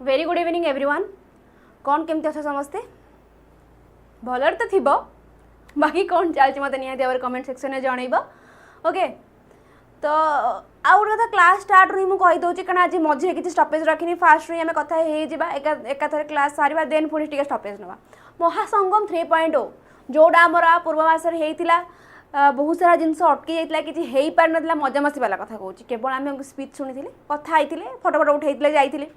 Very good evening everyone. कौन केमती अच्छा समस्ते भलर तो थी बाकी कौन चलती मत निहाती कमेंट सेक्शन में जनइब। ओके तो आउ गोटे कथा क्लास स्टार्ट रही मुझे कहीदे कारण आज मझे किसी स्टपेज रखनी फास्ट रही आम कथा एकाथर क्लास सारा देन पुणी टे स्टपेज ना महासंगम 3.0 जोड़ा आमर पूर्व मसरे होता बहुत सारा जिनस अटकी जाता कि हो पार ना मजामस्ती वाला कथा कहूँ केवल आम स्पीच शुणी कथा फटो फटो उठे जाइए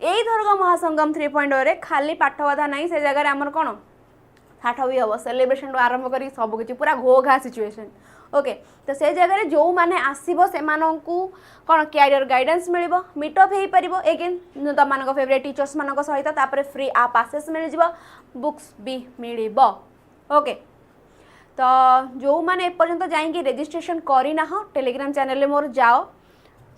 यही थरक महासंगम 3.0 रे खाली पाठ कथा ना से जगह आमर कौन ठाठ भी हम सेलिब्रेशन आरंभ कर सबकि पूरा घो घा सिचुएशन। ओके तो से जगह जो मैंने आसो से कौन कैरियर गाइडेंस मिल मीटअप हो पार एगेन तुम मान फेवरेट टीचर्स मान सहित फ्री आप आसेस मिल बुक्स भी मिल। ओके तो जो मैंने एपर्यंत जाइए रेजिस्ट्रेशन करना टेलीग्राम चैनल मोर जाओ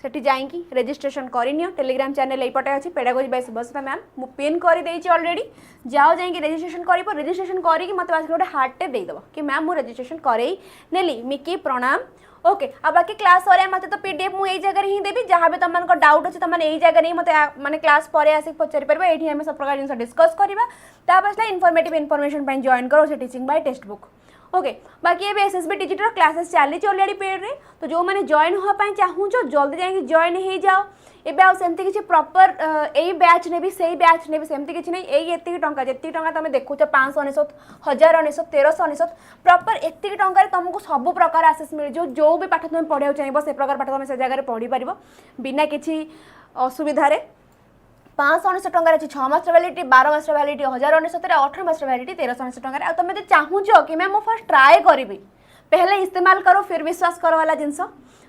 सेठी जाइए रेजिस्ट्रेशन करनी टेलीग्राम चैनल यपटे अच्छी पेडागोजी बाय शुभस्मिता मैम मु पिन कर देती ऑलरेडी जाओ जाइए रेजिस्ट्रेशन कर रेजिस्ट्रेशन करके मत गोटे हार्टे देदेव कि मैम मु रेजिस्ट्रेशन करई नेली मिकी प्रणाम। ओके आ बाकी क्लास पर मत तो पीडीएफ मुझे जगह ही देवी जहाँ भी तुम डाउट अच्छे तुमने यही जगह नहीं मत मैंने क्लास पर आसिक पचारि पार ये आम सब प्रकार जिन डिस्कस करवा इनफॉर्मेटिव इनफॉरमेशन जॉइन करो से teaching bye text book. Okay बाकी ये एसएसबी टीजीटी क्लासेस चली ऑलरेडी पेड रे तो जो मैंने जॉइन होगा चाहूँ जल्दी जाइए जॉइन हो जाओ एवं आमती किसी प्रॉपर यही बैच ने से बैच ने सेमती किसी नहीं यही टंका जी तुम देखुच 599 1099 1399 प्रॉपर एति टकर तुमको सब प्रकार आसेस मिल जो भी पाठ तुम पढ़ा चाहिए से प्रकार पाठ तुम से जगह पढ़ी पार बिना किसी असुविधा 599 टकर अच्छी 6 मास वैलिडिटी 12 मास वैलिडिटी 1099 18 मास वैलिडिटी 1399 टकर आ तुम चाहूच कि मैम फर्स्ट ट्राए करी पहले इस्तेमाल करो फिर विश्वास करो वाला जिनस।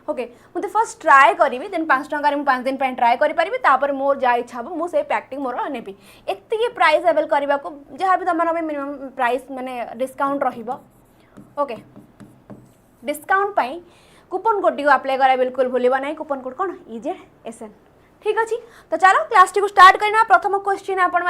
ओके मुझे फर्स्ट ट्राए करी देन 5 टकर 5 दिन ट्राए करी मोर जा इच्छा हम मुझे पैकिंग मोर नेबी एति प्राइस एवेल करने को जहाँ भी तुम मिनिमम प्राइस माने डिस्काउंट रहिबो। ओके डिस्काउंट कूपन कोड को अप्लाई करा बिल्कुल भूलिबा नहीं कूपन कोड कौन EZSN ठीक अच्छे। तो चलो क्लास टी को स्टार्ट करना। प्रथम क्वेश्चन आपण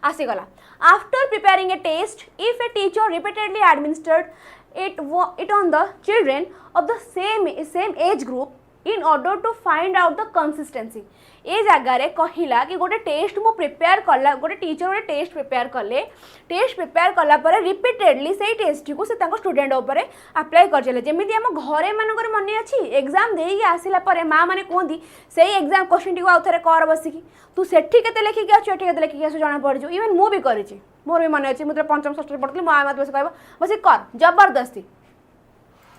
आसीगला after preparing a test if a teacher repeatedly administered it on the children of the same age group in order to find out the consistency ए जगार कहला कि गोटे टेस्ट मु प्रिपेयर कला गोटे टीचर गोटे टेस्ट प्रिपेयर कला रिपीटेडली से टेस्ट को से स्टूडेंट उपर अप्लाई कर चले जमी आम घरे मानक मन अच्छी एग्जाम दे आसला माँ मैंने कहती से एग्जाम क्वेश्चन टी आउ थे कर बसिकी तू सेठी केते लेखिकी आसु एठी केते लेखिकी आसु जना पड़ इवन मु भी करी मोर भी मन अच्छे मुझे पंचम षष्ठ पढ़ी माँ मत बस कह बस कर जबरदस्ती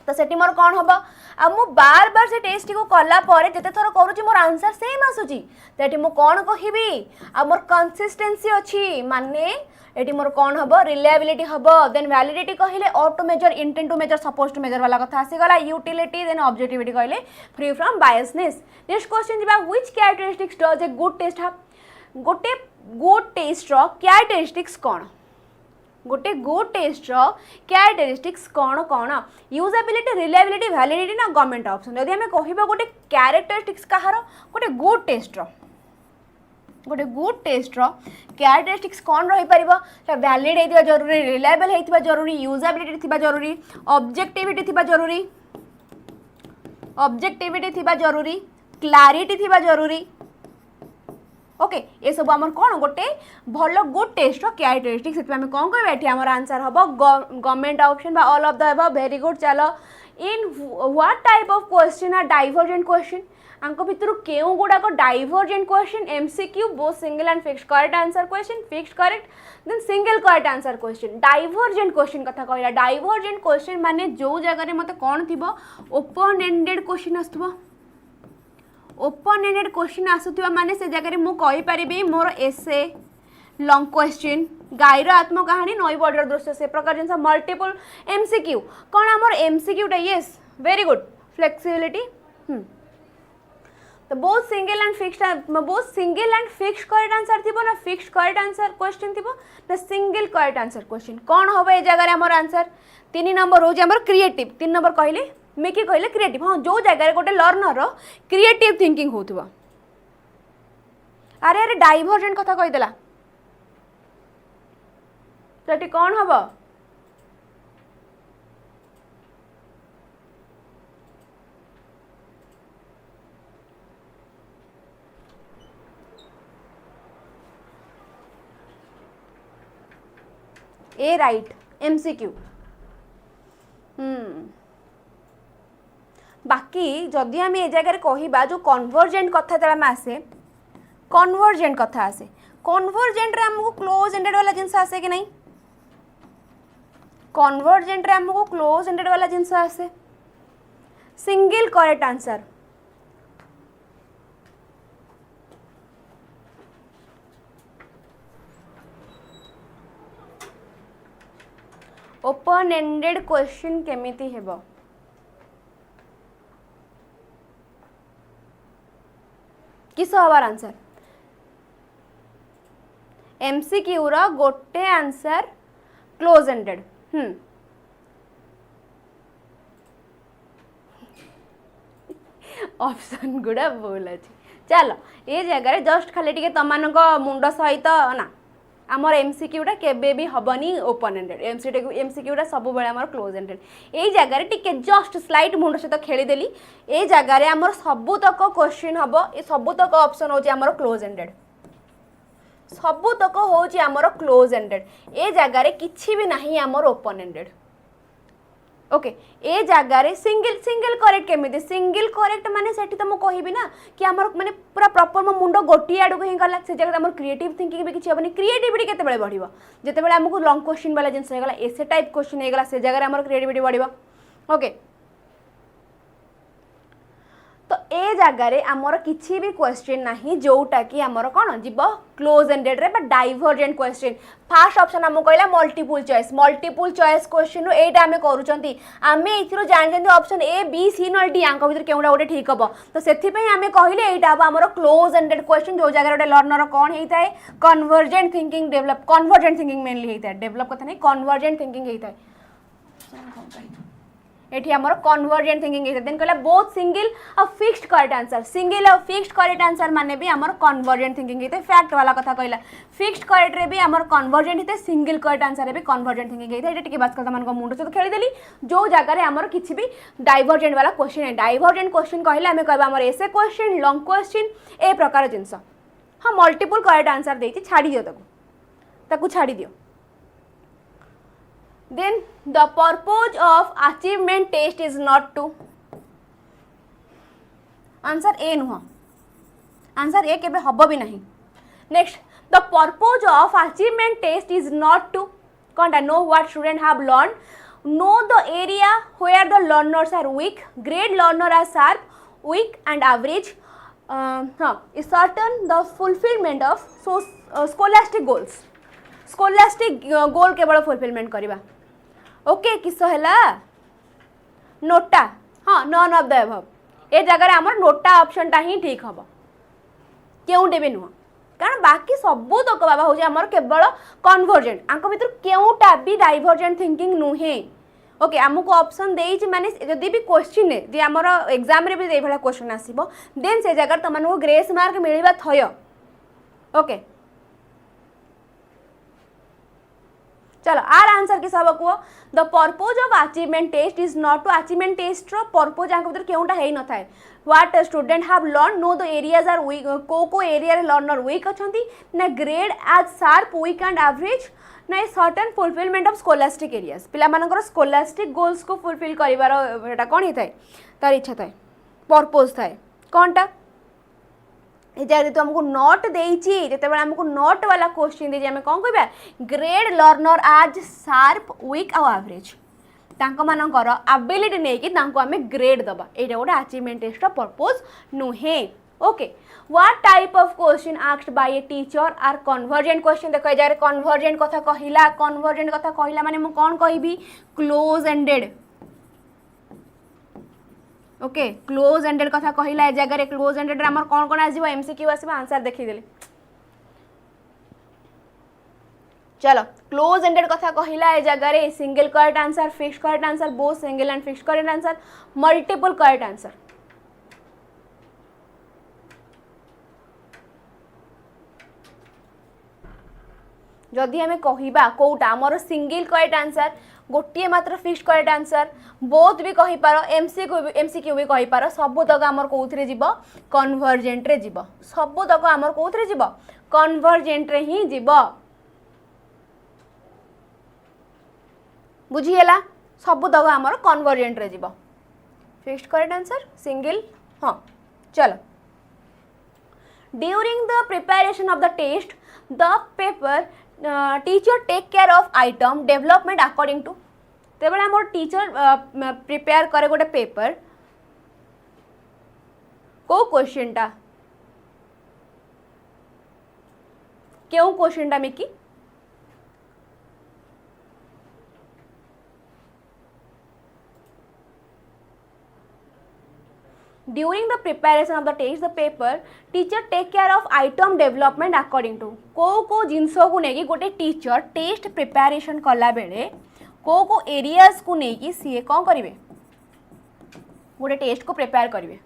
तो सेठी मोर कौन हम आ मु बार बार से टेस्ट को कला जिते थर करुँच मोर आंसर सेम आसूची तो मु कौन कहबी आ मोर कंसिस्टेंसी अच्छी माने ये मोर कौन हम रिलायबिलिटी हम देन वैलिडिटी कहले और to measure intent to measure suppose to measure वाला कथा आसीगला यूटिलिटी देन ऑब्जेक्टिविटी कहले free from biasness. Next question जीवा which characteristics does a good test have गोटे गुड टेस्ट रो कैरेक्टरिस्टिक्स कौन गोटे गुड टेस्ट रो कैरेक्टरिस्टिक्स कौन कौन यूजेबिलिटी रिलायबिलिटी वैलिडिटी ना गवर्नमेंट ऑप्शन जदि हमें कहबा गोटे कैरेक्टरिस्टिक्स कहार गोटे गुड टेस्ट रो कैरेक्टरिस्टिक्स कौन रही पार वैलिड होता जरूरी रिलायबल होता जरूरी यूजेबिलिटी थी जरूरी ऑब्जेक्टिविटी थी जरूरी क्लारिटी थी जरूरी। ओके ये सब आमर कौन गोटे भल गुड टेस्ट कैरेक्टरिस्टिक्स से कौन कहबा ये आमर आंसर हम government option all of the above. Very good चलो in what type of question are divergent question आंक भितर केउ गुड़ाक divergent question MCQ both single and fixed correct answer question fixed correct then single correct answer question divergent question कथा कहला divergent question माने जो जगह मत कौन थी ओपन एंडेड क्वेश्चन आसुवा ओपन एंडेड क्वेश्चन आसुवा माने से जगह मु कहि परिबी मोर एसे लॉन्ग क्वेश्चन गाईर आत्मकाहानी नई बॉडीर दृश्य से प्रकार जिन मल्टीपल एमसीक्यू कौन आमर एमसीक्यूटा येस वेरी गुड फ्लेक्सिबिलिटी तो बहुत single and fixed correct answer थी ना फिक्स्ड करेक्ट आंसर क्वेश्चन थी ना सिंगल करेक्ट आंसर क्वेश्चन कौन हम ये जगह आमर आंसर 3 नंबर हूँ आमर क्रिएटिव 3 नंबर कहले मिकी कहले क्रिएटिव हाँ जो जगह गोटे लर्नर क्रिएटिव थिंकिंग होथुवा अरे अरे डाइवर्जेंट कथा कहीदेला तो कौन हम ए राइट एमसीक्यू। बाकी जदि आम ए जगह कहवा जो कन्वर्जेंट कथा जो आम आसे कन्वर्जेंट कथा आसे कन्वर्जेंट रे हमको क्लोज एंडेड वाला जिनस आसे कि नहीं कन्वर्जेंट रे हमको क्लोज एंडेड वाला जिनस आसे single correct answer open ended question केमिति हेबो किस हबार आंसर एमसीक्यू रो गोटे आंसर क्लोज एंडेड ऑप्शन गुड़ा भूल अच्छे चलो ये जगह जस्ट खाली टिके तमान मुंड सहित ना आमर एमसीक्यूटा केबे भी हबनी ओपन एंडेड एमसीक्यूटा सब बेले आमर क्लोज एंडेड ये जगह टिके जस्ट स्लाइट मुंड सहित खेलीदेली ये जगह आमर सबुतक क्वेश्चन हम ये सबुतक ऑप्शन होची आमर क्लोज एंडेड सबुतक होची आमर क्लोज एंडेड ये जगह किछि भी नहीं आमर ओपन एंडेड ओके ए जगार सिंगल सिंगल करेक्ट केमिति सिंगल करेक्ट माने सेठी तो मु कहबी ना कि हमर माने पूरा प्रॉपर मो मुंडो गोटी आडू ही गला से जगह हमर क्रिएटिव थिंकिंग भी किछि हबनी क्रिएटिविटी केते बेले बढ़िबो जते बेले हमकु लॉन्ग क्वेश्चन वाला जिंस हेगला एसे टाइप क्वेश्चन हेगला से जगह हमर क्रिएटिविटी बढ़िबो ओके तो ए जगार आमर किछि भी क्वेश्चन नाही जोटा कि आमर कोन जीवो क्लोज एंडेड रे बा डाइवर्जेंट क्वेश्चन फास्ट ऑप्शन हमको कहला मल्टीपल चॉइस क्वेश्चन एटा आमे करूचंती आमे इथिरो जानजंती option A B C not D आंक भीतर केउडा गोटे ठीक हबो तो सेथि पई आमे कहिले एटा हबो हमर क्लोज एंडेड क्वेश्चन जो जगह गोटे लर्नर कोन हेइताय convergent thinking develop convergent thinking mainly हेइताय डेवलप कथा नै कन्वर्जेंट थिंकिंग हेइताय एठी हमर कन्वर्जेंट थिंकिंग हेइताय देन कहला बोथ सिंगल और फिक्स्ड करेक्ट आंसर सिंगल और फिक्स्ड करेक्ट आंसर माने भी हमर कन्वर्जेंट थिंकिंग हेइताय फैक्ट वाला कथा कहला फिक्स्ड करेक्ट रे भी हमर कन्वर्जेंट हेइताय सिंगल करेक्ट आंसर रे भी कन्वर्जेंट थिंकिंग हेइताय एटा टिके बात करता मन को मुंड से खेली देली जो जगह रे हमर किछि भी डाइवर्जेंट वाला क्वेश्चन है डाइवर्जेंट क्वेश्चन कहला हमें कहबा हमर एसे क्वेश्चन लॉन्ग क्वेश्चन ए प्रकार जिंस हां मल्टीपल करेक्ट आंसर देछि छाडी दियो ताकू छाडी दियो then the purpose of achievement test is not to answer a नुह आंसर ए केबे हबो भी नहीं next the purpose of achievement test is not to कोनटा know what student have learned know the area where the learners are weak grade learner are sharp weak and average is certain the fulfillment of scholastic goals scholastic goal केवल fulfillment करिबा okay किस हैला NOTA हाँ none of the above ए जगह आमर NOTA option टा ही ठीक हम केउटे भी नुह कारण बाकी सबू तक बाबा हो आमर केवल कन्वर्जेंट आंक भीतर केउटा भी डाइवर्जेंट थिंकिंग नुहे ओके आमको ऑप्शन देइछि माने जदि भी क्वेश्चन है जे आमर एग्जाम रे भी ए भला क्वेश्चन आसीबो देन से जगह तमनको ग्रेस मार्क मिलिबा थय ओके चलो आर आंसर किस हम कह the purpose of achievement test is not to achievement test रो पर्पज आंक भीतर केउटा हेइ न थाए what student have learn know the areas are weak को एरिया रे लर्नर वीक अछंती ना grade as sharp weak and average ना certain fulfilment of scholastic areas पिला मानकर स्कोलास्टिक गोल्स को फुलफिल करिवार एटा कोन हेइ थाए तार इच्छा थाए पर्पज थाए कोनटा ये तो हमको नोट देइछि जेते बेला हमको नोट वाला क्वेश्चन दे जे कौन कहबा ग्रेड लर्नर आज शार्प वीक और एवरेज तांको मानकर एबिलिटी नै कि तांको हमें ग्रेड दबा एटा गोटे अचीवमेंट टेस्ट पर्पज नुहे okay what type of question asked by a teacher are convergent question देखो ए जारे कन्वर्जेंट कथा कहिला माने मु कोन कहबी close ended okay close ended कथा कहला ए जगह क्लोज एंडेड रे हमर कोन कोन आजिबो एमसीक्यू आसीबो आंसर देखि देले चलो क्लोज एंडेड कथा कहला ए जगह रे single correct answer fixed correct answer both single and fixed correct answer multiple correct answer जदि हमें कहिबा कोउटा हमर सिंगल करेक्ट आंसर गोटे मात्र फिक्स्ड करेक्ट आंसर बोथ भी कहि पारो एमसीक्यू भी कहि पारो सब तक हमर कोउथरे जीवो कन्वर्जेंट रे जीवो सब तक हमर कोउथरे जीवो कन्वर्जेंट रे ही जीवो बुझीगला सब तक आमर कन्वर्जेंट रे जीव फिक्स्ड करेक्ट आंसर सिंगल हाँ चलो during the preparation of the test the paper teacher take care of item development according to तेबे आमर टीचर प्रिपेयर करे गोटे पेपर को क्वेश्चन टा क्यों क्वेश्चन टा Mickey During the preparation of the test, the paper teacher take care of item development according to को जिनस को लेकिन गोटे टीचर टेस्ट प्रिपरेशन कला बेले को एरियाज को लेकिन सी कौन करेंगे गोटे टेस्ट को प्रिपेयर करेंगे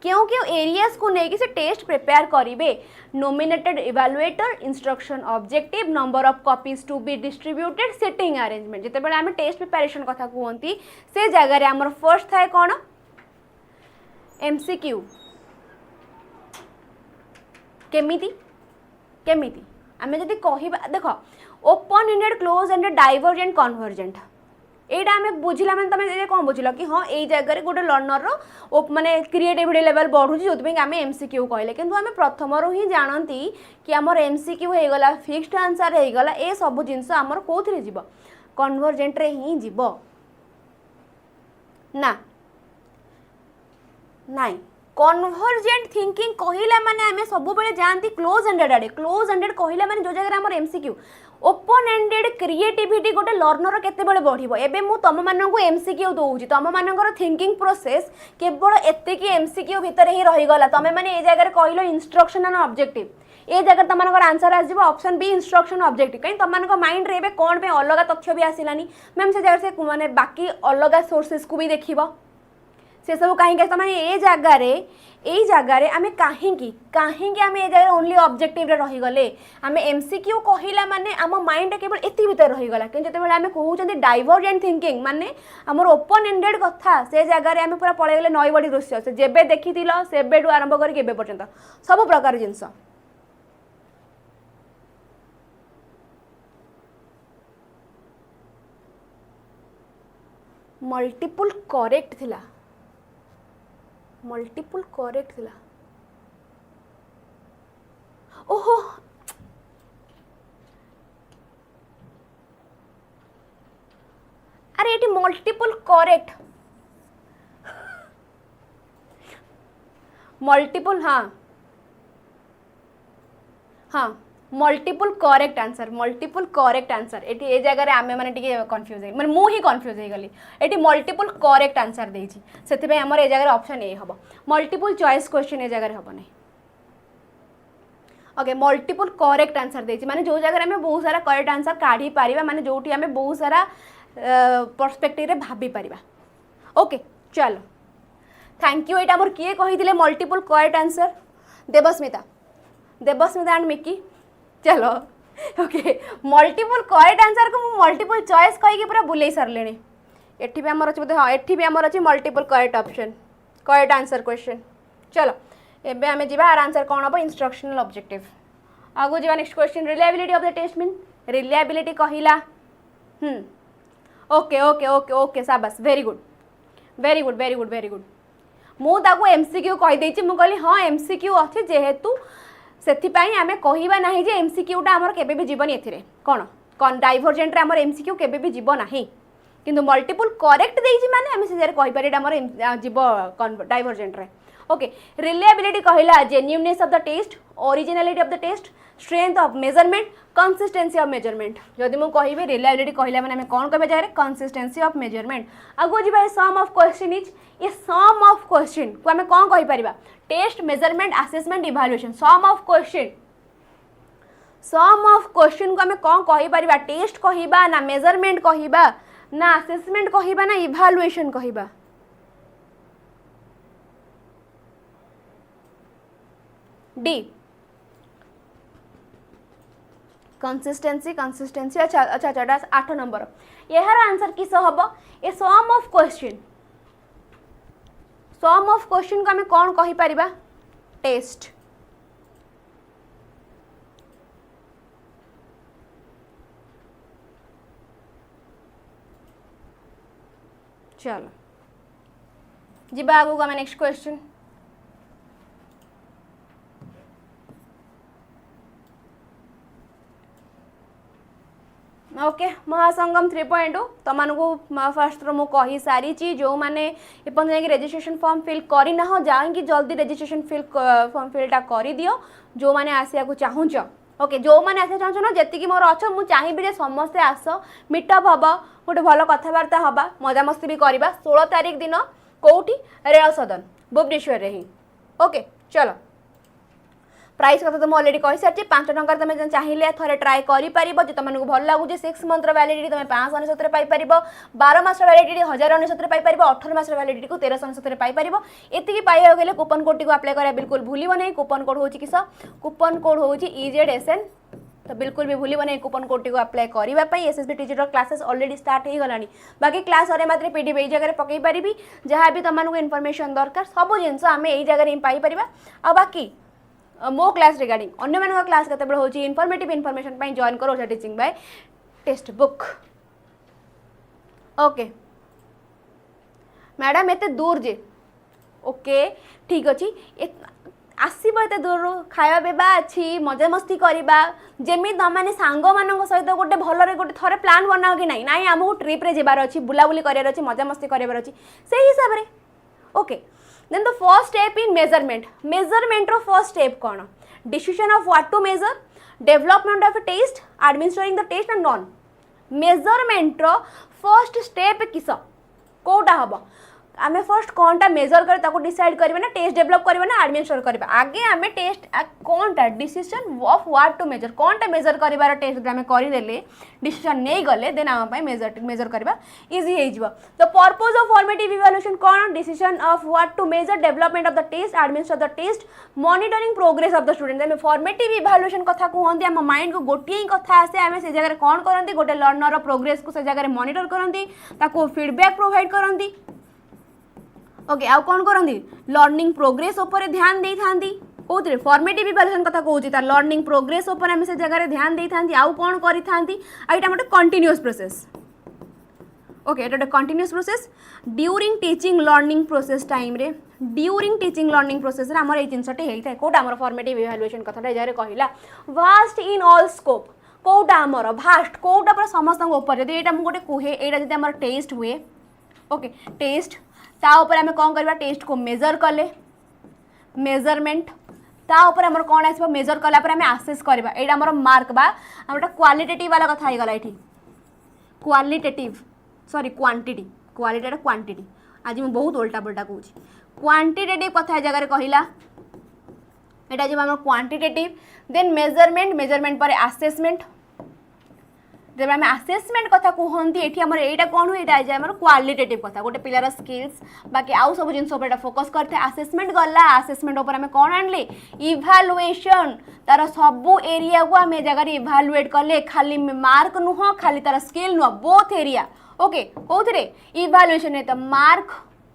क्यों क्यों एरियाज को लेकिन से टेस्ट प्रिपेयर करेंगे nominated evaluator instruction objective number of copies to be distributed setting arrangement जिते बड़े आम टेस्ट प्रिपरेशन कथा कहती से जगह आमर फर्स्ट थाए कौन MCQ केमिति केमिति आमे जदि कहिबा देखो open ended close ended divergent convergent एटा आमे बुझिला माने तमे जे कोन बुझिलो कि हां एई जगह रे गोटे लर्नर रो माने क्रिएटिविटी लेवल बढ़ु छी जोतबे आमे MCQ कहले किंतु आमे प्रथम रो ही जानंती कि हमर MCQ हे गला फिक्स्ड आंसर हे गला ए सब जिंस हमर कोथरे जीवो कन्वर्जेंट रे ही जीवो ना नाई कन्वर्जेंट थिंकिंग कहला माने आमे सब बेले जानती क्लोज एंडेड आडे क्लोज एंडेड कहला माने जो जगह हमर MCQ ओपन एंडेड क्रिएटिविटी गोटे लर्नर केते बेले बढ़िबो एबे मु तम मानन को MCQ दोउची तम माननकर थिंकिंग प्रोसेस केवल एते की MCQ भीतर ही रही गला तमे माने ए जगह कहलो इंस्ट्रक्शन एंड ऑब्जेक्टिव ए जगह तमनकर आंसर आसीबो ऑप्शन बी इंस्ट्रक्शन ऑब्जेक्टिव कहीं तमनकर माइंड रे एबे कोन पे अलग तथ्य भी आसिलानी मैम से जगह से माने बाकी अलग सोर्सेस को भी देखिबो से सब कहीं ए जगार आम कहीं आम ए जगह ओनली ऑब्जेक्टिव रे रही गले आम MCQ कहला माने आम माइंड केवल एति भीतर रही गला कि जते बेले आम कहउचंदी डाइवर्जेंट थिंकिंग माने हमर ओपन एंडेड कथा से जगार आम पूरा पळै गले नई बडी दृश्य से जेबे देखिथिलो सेबेडू आरंभ करी केबे पर्यंत सब प्रकार जिंस मल्टीपल करेक्ट थिला मल्टीपल करेक्ट थिला ओहो अरे ये मल्टीपल करेक्ट मल्टीपल हाँ हाँ multiple correct answer multiple correct answer एटी ए जगह आमे माने टिके कंफ्यूज है माने मु ही कंफ्यूज है गली एटी मल्टीपल करेक्ट आंसर देछि सेति पे हमर ए जगह ऑप्शन ए हबो मल्टीपल चॉइस क्वेश्चन ए जगह हबो नै ओके मल्टीपल करेक्ट आंसर देछि माने जो जगह हमें बहुत सारा करेक्ट आंसर काढी पारिबा माने जोटी हमें बहुत सारा पर्सपेक्टिव रे भाबी पारिबा ओके चलो थैंक यू एटा हमर किए कहिदिले multiple correct answer Debasmita and Miki चलो ओके मल्टीपल करेक्ट आंसर को मु मल्टीपल चॉइस कहि पूरा बुले सारले एठी भी हमर अछि बोधे हां एठी भी हमर अछि multiple correct option correct answer question चलो एबे हमें जीवा आर आंसर कोन हो इंस्ट्रक्शनल ऑब्जेक्टिव आगो जीवा next question reliability of the test mean reliability कहिला ओके ओके ओके ओके शाबाश very good very good very good very good मु ताको MCQ कहि देछि मु कहली हां MCQ अछि जेहेतु सेथिपाई आमे कहिबा नाही जे MCQ टा हमर केबे भी जीवन एथिरे कोन डाइवर्जेंट रे हमर MCQ केबे भी जीवन नाही किंतु मल्टीपल करेक्ट देछि माने आमे से जरे कहि पारे हमर जीव डाइवर्जेंट रे ओके रिलायबिलिटी कहिला genuineness of the test originality of the test strength of measurement consistency of measurement जदि मु कहिबे रिलायबिलिटी कहिला माने हमें कोन कहबे जारे कंसिस्टेंसी ऑफ मेजरमेंट आगो जीवा सम ऑफ क्वेश्चन इज ये सम ऑफ क्वेश्चन को हमें कोन कहि परिबा test measurement assessment evaluation some of question को हमें कोन कहि परिबा टेस्ट कहिबा ना मेजरमेंट कहिबा ना असेसमेंट कहिबा ना इवैल्यूएशन कहिबा डी कंसिस्टेंसी कंसिस्टेंसी अच्छा अच्छा अच्छा 8 नंबर यार आंसर किस हम ए सम ऑफ क्वेश्चन को हमें कौन कहि परिबा टेस्ट चलो जीवा आगु आम नेक्स्ट क्वेश्चन। ओके महासंगम 3.2 तुमको फास्ट मु कही सारी जो मैंने एपन जाकि रजिस्ट्रेशन फॉर्म फिल करना जाकि जल्दी रजिस्ट्रेशन फॉर्म फिलटा कर दियो जो मैंने आसिया को चाहूच। ओके जो मैंने आसिया चाहूँ ना जी मोर अच्छा मुझे चाहिए समस्ते आस मीटअप हम गोटे भल कथबार्ता हवा मजामस्ती भी करवा 16 तारीख दिन कौटी रेल सदन भुवनेश्वर ही। ओके चलो प्राइस कथा तो ऑलरेडी कही सारी 5 टकर तुम चाहिए थे ट्राए कर तुमको भल लगुच 6 मंथर वैलिडिटी तुम 599 पाइपर 12 मास वैलिडिटी 1099 पाइपर 18 मास वैलिडिटी को 1399 पाइपर। ये पाइबा गले कूपन कोड टी अप्लाई करा बिल्कुल भूल नहीं। कूपन कोड हूँ किस कूपन कोड हूँ EZSN तो बिल्कुल भी भूल नहीं कूपन कोड टी अप्लाई करने। SSB TGT classes already start हो गलानी बाकी क्लास अरे मात्र PDF ये जगह पकई पारि जहाँ भी तुमको इनफॉरमेशन दरकार सब जिन आम यही जगह पाइपर। आ बाकी मो क्लास रिगार्डिंग अन्य मान क्लास केत हो इनफॉर्मेटिव इनफॉरमेशन जॉइन करो Odisha teaching bye text book. Okay madam एते दूर जे ओके ठीक अच्छी आसब एत दूर खावा पीवा अच्छी मजा मस्ती करवा जमी तुमने सांग मान सहित गोटे भल गोटे थे प्लान बनाओ कि ना आमको ट्रिप्रे जबार अच्छी बुलाबुली करार अच्छी मजा मस्ती करार अच्छी से हिसाब से। Okay then the first step in measurement रो first step कौन decision of what to measure development of a test administering the test and non measurement रो first step किस कोटा हम आम फर्स्ट कौनटा मेजर कर डिसाइड करवा ना टेस्ट डेभलप करवा ना एडमिनिस्टर करवा आगे आम टेस्ट कौनटा decision of what to measure कौनटा मेजर कर टेस्ट आम करदे डिसीजन नहीं गले देन आम मेजर करवा इजी हो। The purpose of formative evaluation कौन decision of what to measure development of the test administer the test monitoring progress of the student आम फॉर्मेटिव इवैल्यूएशन कथा कहते आम माइंड को गोटे ही कथा आसे आम से जगह कौन करती गोटे लर्नर प्रोग्रेस को से जगह मॉनिटर करती फीडबैक प्रोवाइड करती। ओके आउ कौन करती लर्निंग प्रोग्रेस उपर ध्यान दे था कौन फॉर्मेटिव इवैल्यूएशन कथा कहूँ तार लर्निंग प्रोग्रेस उपर आम से जगह ध्यान दे था आउ कौन करी था यहाँ गोटे कंटिन्यूअस प्रोसेस। ओके ये गोटे continuous process during teaching learning process time रे ड्यूरिंग टीचिंग लर्निंग प्रोसेस रे आमर ये जिनसटे होता है कौटा आमर फॉर्मेटिव इवैल्यूएशन कथा जगह कहला वास्ट इन ऑल स्कोप कौटा आमर भास्ट कौटा पूरा समस्त उपर जब यहाँ गोटे कहे यहाँ जब आम टेस्ट हुए ओके टेस्ट ता ऊपर आम कौन करवा टेस्ट को मेजर कले मेजरमेंट ता ऊपर आमर कौन आस मेजर कला आम आसेस करवा ये आमर मार्क बा गोटे क्वालिटेटिव वाला कथा होगला ये qualitative sorry quantity quality quantity आज मैं बहुत उल्टा पुल्टा कहूँ क्वांटिटेटिव कथा जगह कहला यहाँ जब आम क्वांटिटेटिव देन मेजरमेंट मेजरमेंट पर आसेसमेंट जब आम आसेसमेंट कथा कहते ये आम यहाँ कौन हुए यहाँ आम क्वालिटेटिव कथा गोटे पिलार स्किल्स बाकी आउ सब जिन फोकस करते आसेसमेंट गला आसेसमेंट उपर आम कौन आनले इभालुएशन तार सबू एरिया को आम जगह इभालुएट कले खाली मार्क नुह खाली तार स्किल नुह बोथ एरिया। ओके कौन इभालुएशन तो मार्क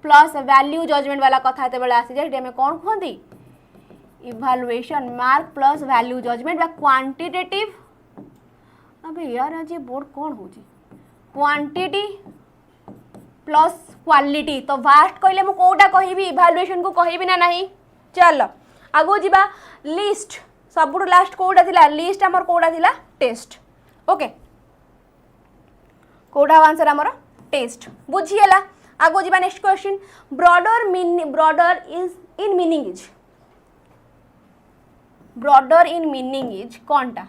प्लस वैल्यू जजमेंट वाला कथा जो आसी जाए आम कौन कहते evaluation mark plus value judgement quantitative अबे यार आज ये बोर्ड कौन हो क्वांटिटी प्लस क्वालिटी तो वास्ट कहले मु कोटा कहिबी इवैल्यूएशन को कहिबी ना नहीं। चल आगो जीवा लिस्ट सबुठ लास्ट कोटा थिला लिस्ट हमर कोटा थिला टेस्ट। ओके कोटा आंसर हमर टेस्ट बुझिएला आगो जीवा next question broader is in meaning is कौनटा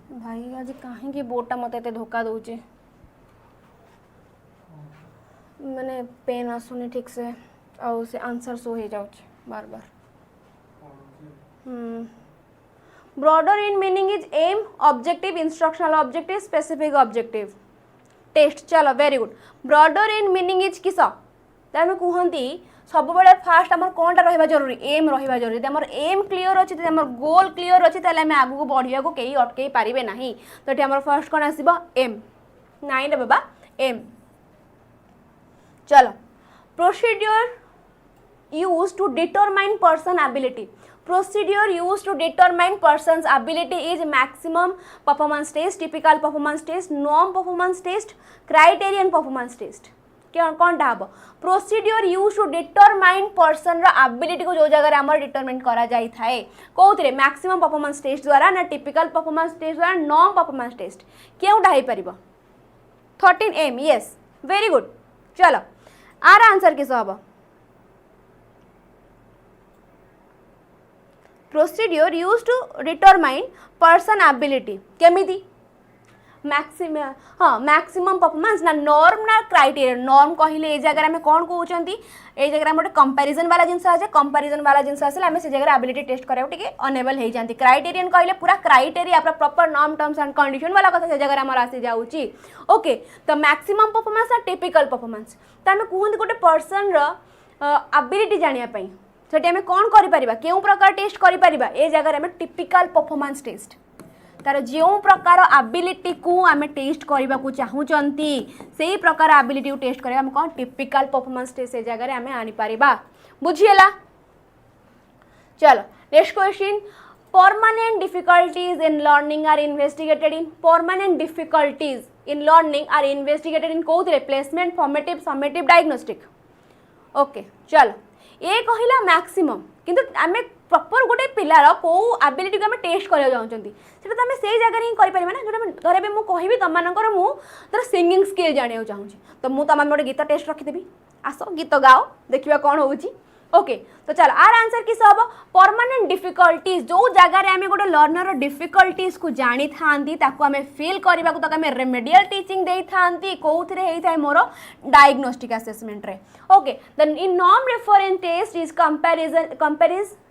भाई आज कहीं बोर्डटा मत एत धोखा दौचे मैंने पेन आसुनी ठीक से आउ से आंसर शो हो जाऊँ बार बार। Broader in meaning is aim objective instructional objective specific objective test. चलो very good broader in meaning is किस आम कहती सब बड़े फास्ट आम कौनटा रहा जरूरी एम रहा जरूरी आम एम क्लीयर अच्छी आम गोल क्लीयर अच्छी आम आगू बढ़िया को कहीं अटकई पारे ना तो ये आम फर्स्ट कौन आसब एम नाइन रे बाबा एम। चलो procedure use to determine person ability procedure used to determine person's ability is maximum performance test, typical performance test, norm performance test, criterion performance test. कौन टा हम procedure use to determine person ability को जो जगह आम determine करा जाई थाए कौन मैक्सिमम परफॉर्मेंस टेस्ट द्वारा ना टिपिकल परफॉर्मेंस टेस्ट द्वारा नॉन परफॉर्मेंस टेस्ट क्योंटा हो पार 13M यस वेरी गुड चलो आर आंसर किस हम procedure use to determine person ability केमिति मैक्सिमम हाँ मैक्सिमम परफॉर्मेंस ना नॉर्म ना क्राइटेरिया नॉर्म कहले ए जगह आम कौन कहते ए जगह गोटे कंपैरिजन वाला जिनस आसे कंपैरिजन वाला जिनस आसे आम से जगह एबिलिटी टेस्ट करा टिके अनेबल हो जाती क्राइटेरियन कहले पूरा क्राइटेरिया पूरा proper norm terms and condition वाला कथा से जगह आमर आसी जाउची ओके तो मैक्सिमम परफॉर्मेंस आ टिपिकल परफॉर्मेंस तो आम कहते गोटे पर्सन एबिलिटी जानिया पई सेठी आम कौन करिपरिबा केउ प्रकार टेस्ट करिपरिबा ए जगह आम टिपिकल परफॉर्मेंस टेस्ट तार जो प्रकार एबिलिटी को आम टेस्ट करने को चाहूँगी से प्रकार एबिलिटी को टेस्ट करें कौन टिपिकल परफॉर्मेंस टेस्ट से जगह आम आनीपर बुझीगला चलो next question permanent difficulties in learning are investigated in permanent difficulties in learning are investigated in कौन placement formative summative diagnostic okay चलो ये कहला मैक्सिमम किंतु आम प्रॉपर गोटे पिलार कौ एबिलिटी को आम टेस्ट करने चाहते तो आम से जगह ही करें ना जो धर मुझे कहि तुम मुझे सिंगिंग स्किल जाना चाहूँगी तो मुझे तुम गोटे गीत टेस्ट रखीदेवी आस गीत गाओ देखा कौन हो ओके तो चलो आर आंसर किस हम परमानेंट डिफिकल्टीज जो जगह आम गोटे लर्नर डिफिकल्टीज को जानी था आम फिल करने को आम रेमेडियल टीचिंग दे था कौन होता मोर डायग्नोस्टिक असेसमेंट रे okay then in norm reference test is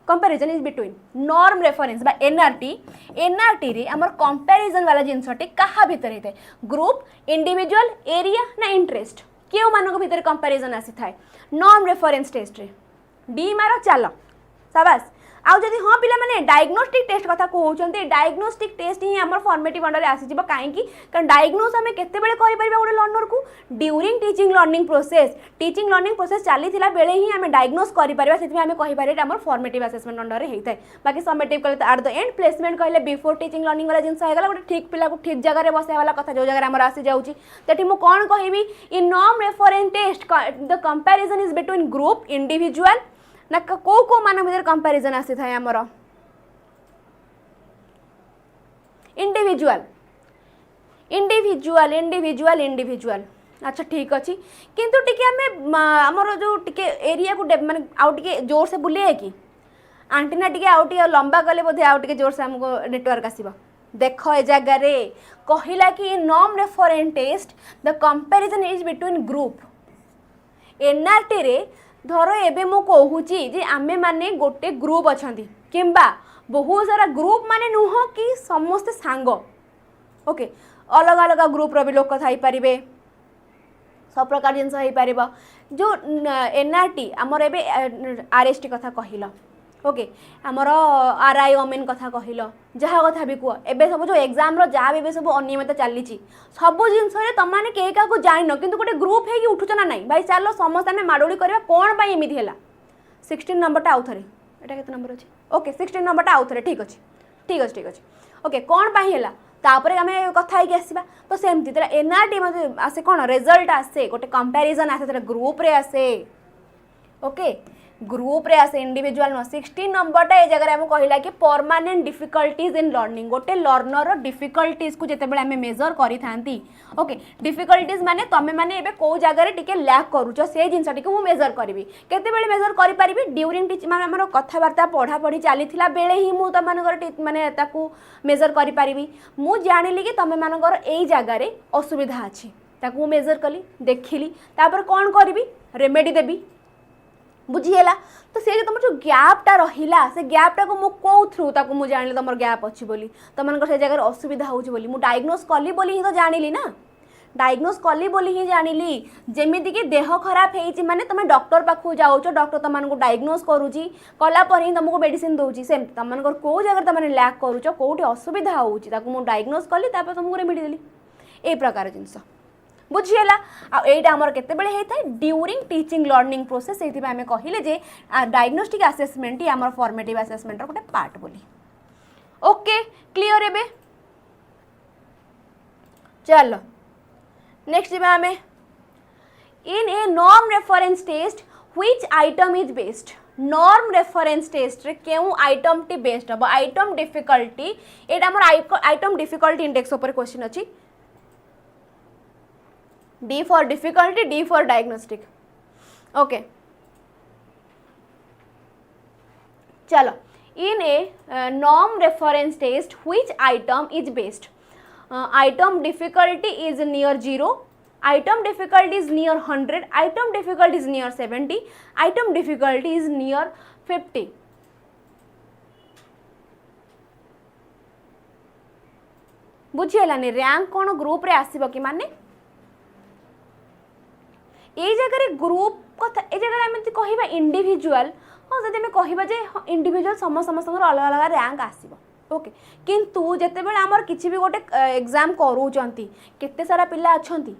comparison is between norm reference बा एनआरटी रे हमर कंपैरिजन वाला जिनसटी कहा भीतर होता है ग्रुप इंडिविजुअल एरिया ना इंटरेस्ट क्यों मानक भीतर कंपैरिजन आसी थाए नॉर्म रेफरेंस टेस्ट रे डी मार चल शाबाश आउ जदि हाँ पिला माने डायग्नोस्टिक टेस्ट कथा कहउचंते डायग्नोस्टिक टेस्ट ही हमर फॉर्मेटिव अंडर आसी जिवो काहे कि कारण डायग्नोस हमें केते बेले करि परिबा गोटे लर्नर को ड्यूरिंग टीचिंग लर्निंग प्रोसेस चली थिला बेले ही हमें डायग्नोस करि परिबा सेति हमें कहि पारे हमर फॉर्मेटिव असेसमेंट अंडर रे हेइताय बाकी समेटिव कहले एट द एंड प्लेसमेंट कहले बिफोर टीचिंग लर्निंग वाला जिंस हेगला गोटे ठीक पिला को ठीक जगह रे बसे वाला कथा जो जगह हमर आसी जाउची तेठी मु कोन कहिबी in norm reference test the comparison is between group individual ना को मान भर कंपैरिजन आसी थाए हमर इंडिविजुअल इंडिविजुअल इंडिविजुअल इंडिविजुअल अच्छा ठीक अच्छी किंतु टिके आम आमर जो टिके एरिया को माने आउ टिके जोर से बुले कि आंटीना टिके आउ टिके लंबा कले बोधे आउ टिके जोर से हमको नेटवर्क आसीबा देख ए जगह रे कहला कि norm reference test the comparison is between group NRT रे धर एबे मु कहूची जे आमे माने गोटे ग्रुप अछंती किंबा बहुत सारा ग्रुप माने नुह कि समस्त सांग ओके अलग अलग ग्रुप रो भी लोक थाई परिबे सब प्रकार जिनस हो पार जो एनआरटी आमर एबे आरएसटी कथा कहिल ओके आमर आरआई ओमेन कथा कहिल जहाँ कथा भी कह एबे सब जो एग्जाम रो जहाँ भी सब अनियमित चली सब जिनस तुम मैंने कहीं क्या जान कि गोटे ग्रुप है उठुच ना ना भाई चलो समस्त आम माड़ोड़ी करवा कौन पर एमती है 16 नंबरटा आउ थे यहाँ के नंबर अच्छे ओके 16 नंबरटा आउ थे ठीक अच्छे ठीक अच्छे ठीक अच्छे ओके कौन पर है तापर आम कथा ही आसवा तो सेमती तेरा एनआरटी मतलब आसे कौन रिजल्ट आसे गोटे कंपैरिजन आसे तेरा ग्रुप रे आसे ओके ग्रुप रे आसे इंडिविजुअल न 16 नंबरटा ए जगह आम कहला कि परमानेंट डिफिकल्टीज इन लर्निंग गोटे लर्नर डिफिकल्टीज को जिते आम मेजर करी थांती ओके डिफिकल्टीज माने तमे माने एबे को जगह टिके लैक करूछ से जिनसटी को मेजर करी केते बेले मेजर करि परिबी ड्यूरिंग टीच माने हमर कथावार्ता पढ़ा पढ़ी चली बेले ही मु तम माने ताकू मेजर करि परिबी मु जानिली कि तमे मानकर एई जगह रे असुविधा अछि ताकू मेजर कली देखिली तापर कोन करबी रेमेडी देबी बुझीगला तो से तुम जो गैपटा रहा से गैपटा को मो थ्रु ताको मु जानिली तुम गैप अच्छी बोली तुम से जगह असुविधा होची बोली मु डायग्नोस कली बोली ही तो जानिली ना डायग्नोस कली बोली ही जानिली जेमिति कि देह खराब होईची माने तुम डॉक्टर पाखु जाउछो डॉक्टर तुमको डायग्नोस करूची कला पर ही तुमको मेडिसिन दउची सेम तुमको को जगह तुम लैक करूछो कोठी असुविधा होची ताको मु डायग्नोस कली तापर तुमको रेमेडी देली ए प्रकार जिंस बुझीगला आईटा आमर केते बेले होता है ड्यूरिंग टीचिंग लर्निंग प्रोसेस से आम कहले जे डायग्नोस्टिक असेसमेंट ही आमर फॉर्मेटिव असेसमेंट गोटे पार्ट बोली ओके क्लियर एबे चलो नेक्स्ट जी आम in a norm reference test which item is based norm reference test रे केउ आइटम टी बेस्ड हम आइटम डिफिकल्टी एटा हमर आइटम डिफिकल्टी इंडेक्स ऊपर क्वेश्चन अछि D for difficulty D for diagnostic okay चलो in a norm reference test which item is based item difficulty is near 0, item difficulty is near 100, item difficulty is near 70, item difficulty is near 50. बुझीगलानी rank कौन group रे आसीबो कि माने ए जगह group कथा ए जगह आम कहवा इंडिविजुअल हाँ जब आम कहवा जे इंडिविजुअल समस्त अलग अलग रैंक आसीबो ओके किंतु जेतेबेले आमर किछि भी गोटे एग्जाम करूचंती केते सारा पिला अछंती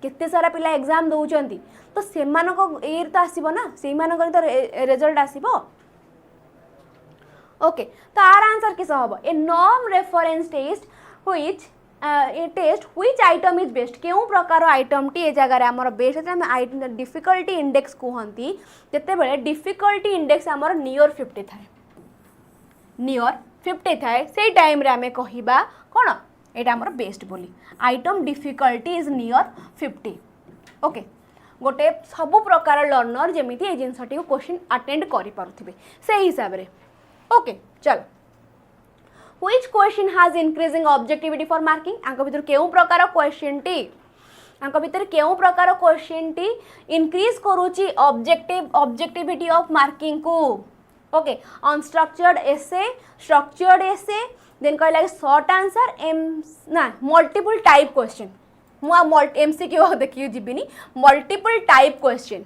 केते सारा पिला एग्जाम दउचंती तो सेमानको ए तो आसीबो ना सेमानको तो रिजल्ट आसीबो ओके तो आर आंसर किस हबो a norm reference test which a test which item is based केउ प्रकार आइटम टी ए जगह रे हमर बेस्ट हम आइटम डिफिकल्टी इंडेक्स कहंती जेतेबेले डिफिकल्टी इंडेक्स हमर नियर 50 थाए नियर 50 थाए से टाइम रे आमे कहिबा कोन एटा हमर बेस्ट बोली item difficulty is near 50 okay गोटे सब प्रकार लर्नर जेमिति ए जिनसटी क्वेश्चन अटेंड करि पारुथिबे से हिसाब रे ओके चल which question has increasing objectivity for marking आंक भीतर केउ प्रकार क्वेश्चन टी आंक भीतर केउ प्रकार क्वेश्चन टी इंक्रीज करूची ऑब्जेक्टिविटी ऑफ मार्किंग को okay unstructured essay structured essay then कहला शॉर्ट आंसर एम ना मल्टीपल टाइप क्वेश्चन मु एमसीक्यू देखियो जिबिनी multiple type question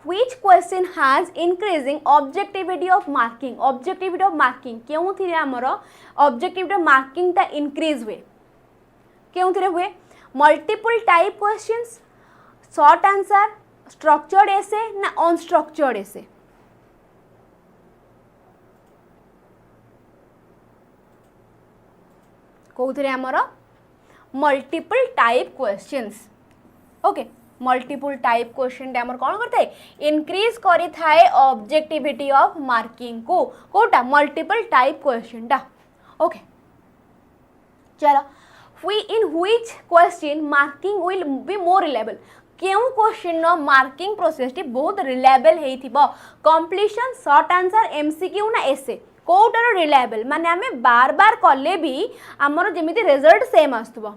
which question has increasing objectivity of marking केउ थिरे हमरो objectivity of marking ता increase हुए केउ थिरे हुए multiple type questions short answer structured essay ना अनस्ट्रक्चर्ड एसे कोउथरे हमरो multiple type questions okay multiple type question हमर कोन करते इंक्रीज करि थाए ऑब्जेक्टिविटी ऑफ मार्किंग को कोटा मल्टीपल टाइप क्वेश्चन टा ओके चलो in which question marking will be more reliable केउ क्वेश्चन नो मार्किंग प्रोसेस टी बहुत रिलायबल हेइथिबो कंप्लीशन शॉर्ट आंसर एमसीक्यू ना एसे कोउटर रिलायबल माने आमे बार बार कले भी हमर जेमिति रिजल्ट सेम आस्तबो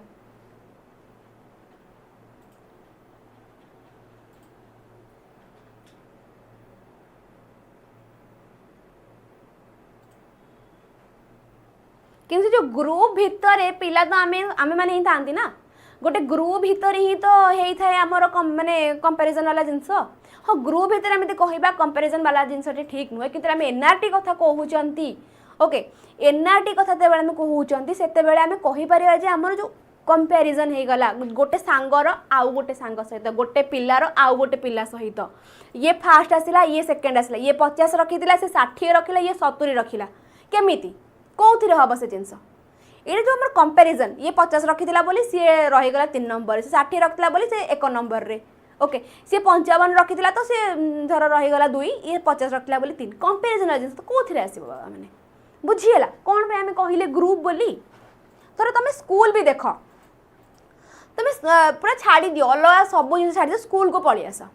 किंतु जो ग्रुप भितर पिला तो आमे माने ही थांती ना गोटे ग्रुप भितर ही तो हेई थाए हमर माने कंपैरिजन वाला जिंस हाँ ग्रुप भितर आमे कहबा कंपैरिजन वाला जिंस ठीक नुहे किंतु आमे एनआरटी कथा कहउचंती ओके एनआरटी कथा ते बेले आमे कहउचंती सेते बेले आमे कहि परिबा जे हमर जो कंपैरिजन हे गला गोटे सांगर आउ गोटे सांग सहित गोटे पिलार आउ गोटे पिला सहित ये फास्ट आसिला ये सेकंड आसिला ये 50 रखिदिला से 60 रखिला ये 70 रखिला केमिति कौथिरे हम से जिनस ये जो हमर कंपैरिजन ये 50 रखिदिला बोली सी रहीगला 3 नंबर से 60 रखिला बोली से 1 नंबर रे ओके सी 55 रखिदिला तो से धर रहीगला 2 ये 50 रखिला बोली 3 कंपैरिजन जिनस तो कौथिरे आसीबो माने बुझिएला कोन पे हमें कहिले ग्रुप बोली थोड़ा तमे स्कूल भी देख तमे पूरा छाड़ी दियो अलग सब जिन छाड़ी स्कूल को पळि आसा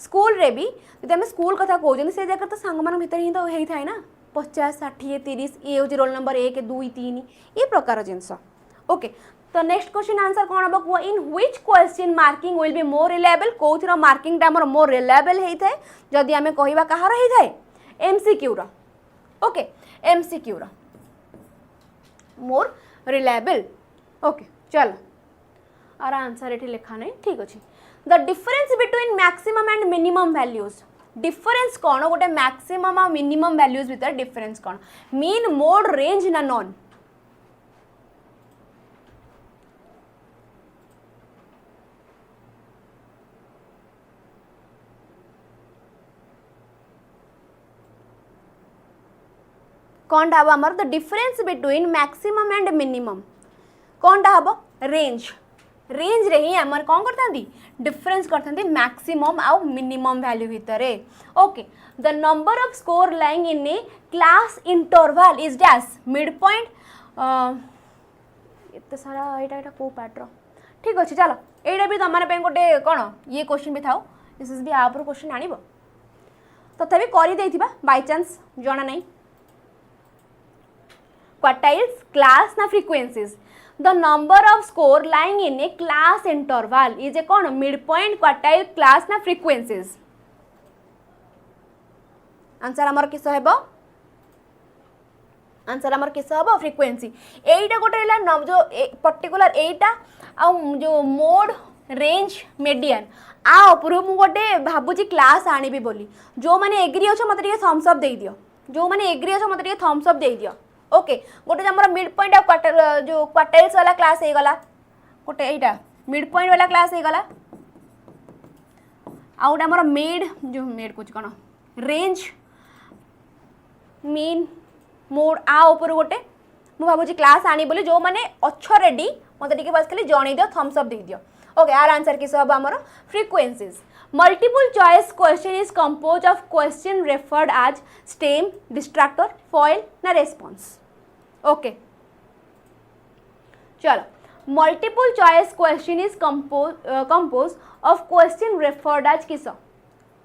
स्कूल रे भी जदि हमें स्कूल कथा कहउजन से जगह तो सांग मान भीतर ही तो हेई थाए ना 50 60 30 ये हूँ रोल नंबर 1 2 3 ये प्रकार जिनस ओके तो नेक्स्ट क्वेश्चन आंसर कौन हम कह in which question marking will be more reliable कौथर मार्किंग टा मोर रिलायबल होता है जदि आम कहवा कहार होता है एमसीक्यू रो ओके एमसीक्यू रो मोर रिलायबल ओके चलो और आंसर ये लिखा नहीं ठीक अच्छे the difference between maximum and minimum values difference कौन गोटे मैक्सिमम और मिनिमम वैल्यूज भीतर डिफरेंस कौन मीन मोड रेंज ना नॉन कौन टा हम the difference between maximum and minimum कौन टा हम रेंज रेंज रे ही आमर कौन करता डिफरेंस करता मैक्सिमम आउ मिनिमम वैल्यू भितर okay the number off score lying in A class interval is dash mid point एत सारा यहाँ कौ पार्टर ठीक अच्छे चलो यहाँ भी तुम गोटे कौन ये क्वेश्चन भी था एसएसबी आप क्वेश्चन आण तथापि कर बाय चांस जना नहीं क्वार्टाइल्स क्लास ना frequencies the number off score lying in A class interval is a कौन मिड पॉइंट क्वार्टाइल क्लास ना फ्रीक्वेंसीज आंसर आमर किस हेबो आंसर आमर किस हेबो फ्रीक्वेंसी एटा गोटे जो पर्टिकुलर एटा आ जो मोड रेंज मीडियन आ उपरू मु गोटे भाबुची क्लास आनिबी बोली जो माने एग्री अछ मते टिके थम्स अप देई दियो जो माने एग्री अछ मते टिके थम्स अप देई दियो ओके गोटे हमर मिड पॉइंट आ क्वार्टर जो क्वार्टाइल्स वाला क्लास हे गला गोटे एटा मिड पॉइंट वाला क्लास हे गला आ गोटे हमर मिड कुछ कोन रेंज मीन मोड आ ऊपर गोटे मु भाबुची क्लास आनी बोली जो माने अच्छ रेडी मते टिके बस खाली जणै दियो थम्स अप दे दियो ओके आर आंसर किस हम हमर frequencies multiple choice question is compose of question referred as stem distractor foil ना रेस्पॉन्स ओके चलो multiple choice question is compose of question referred as किस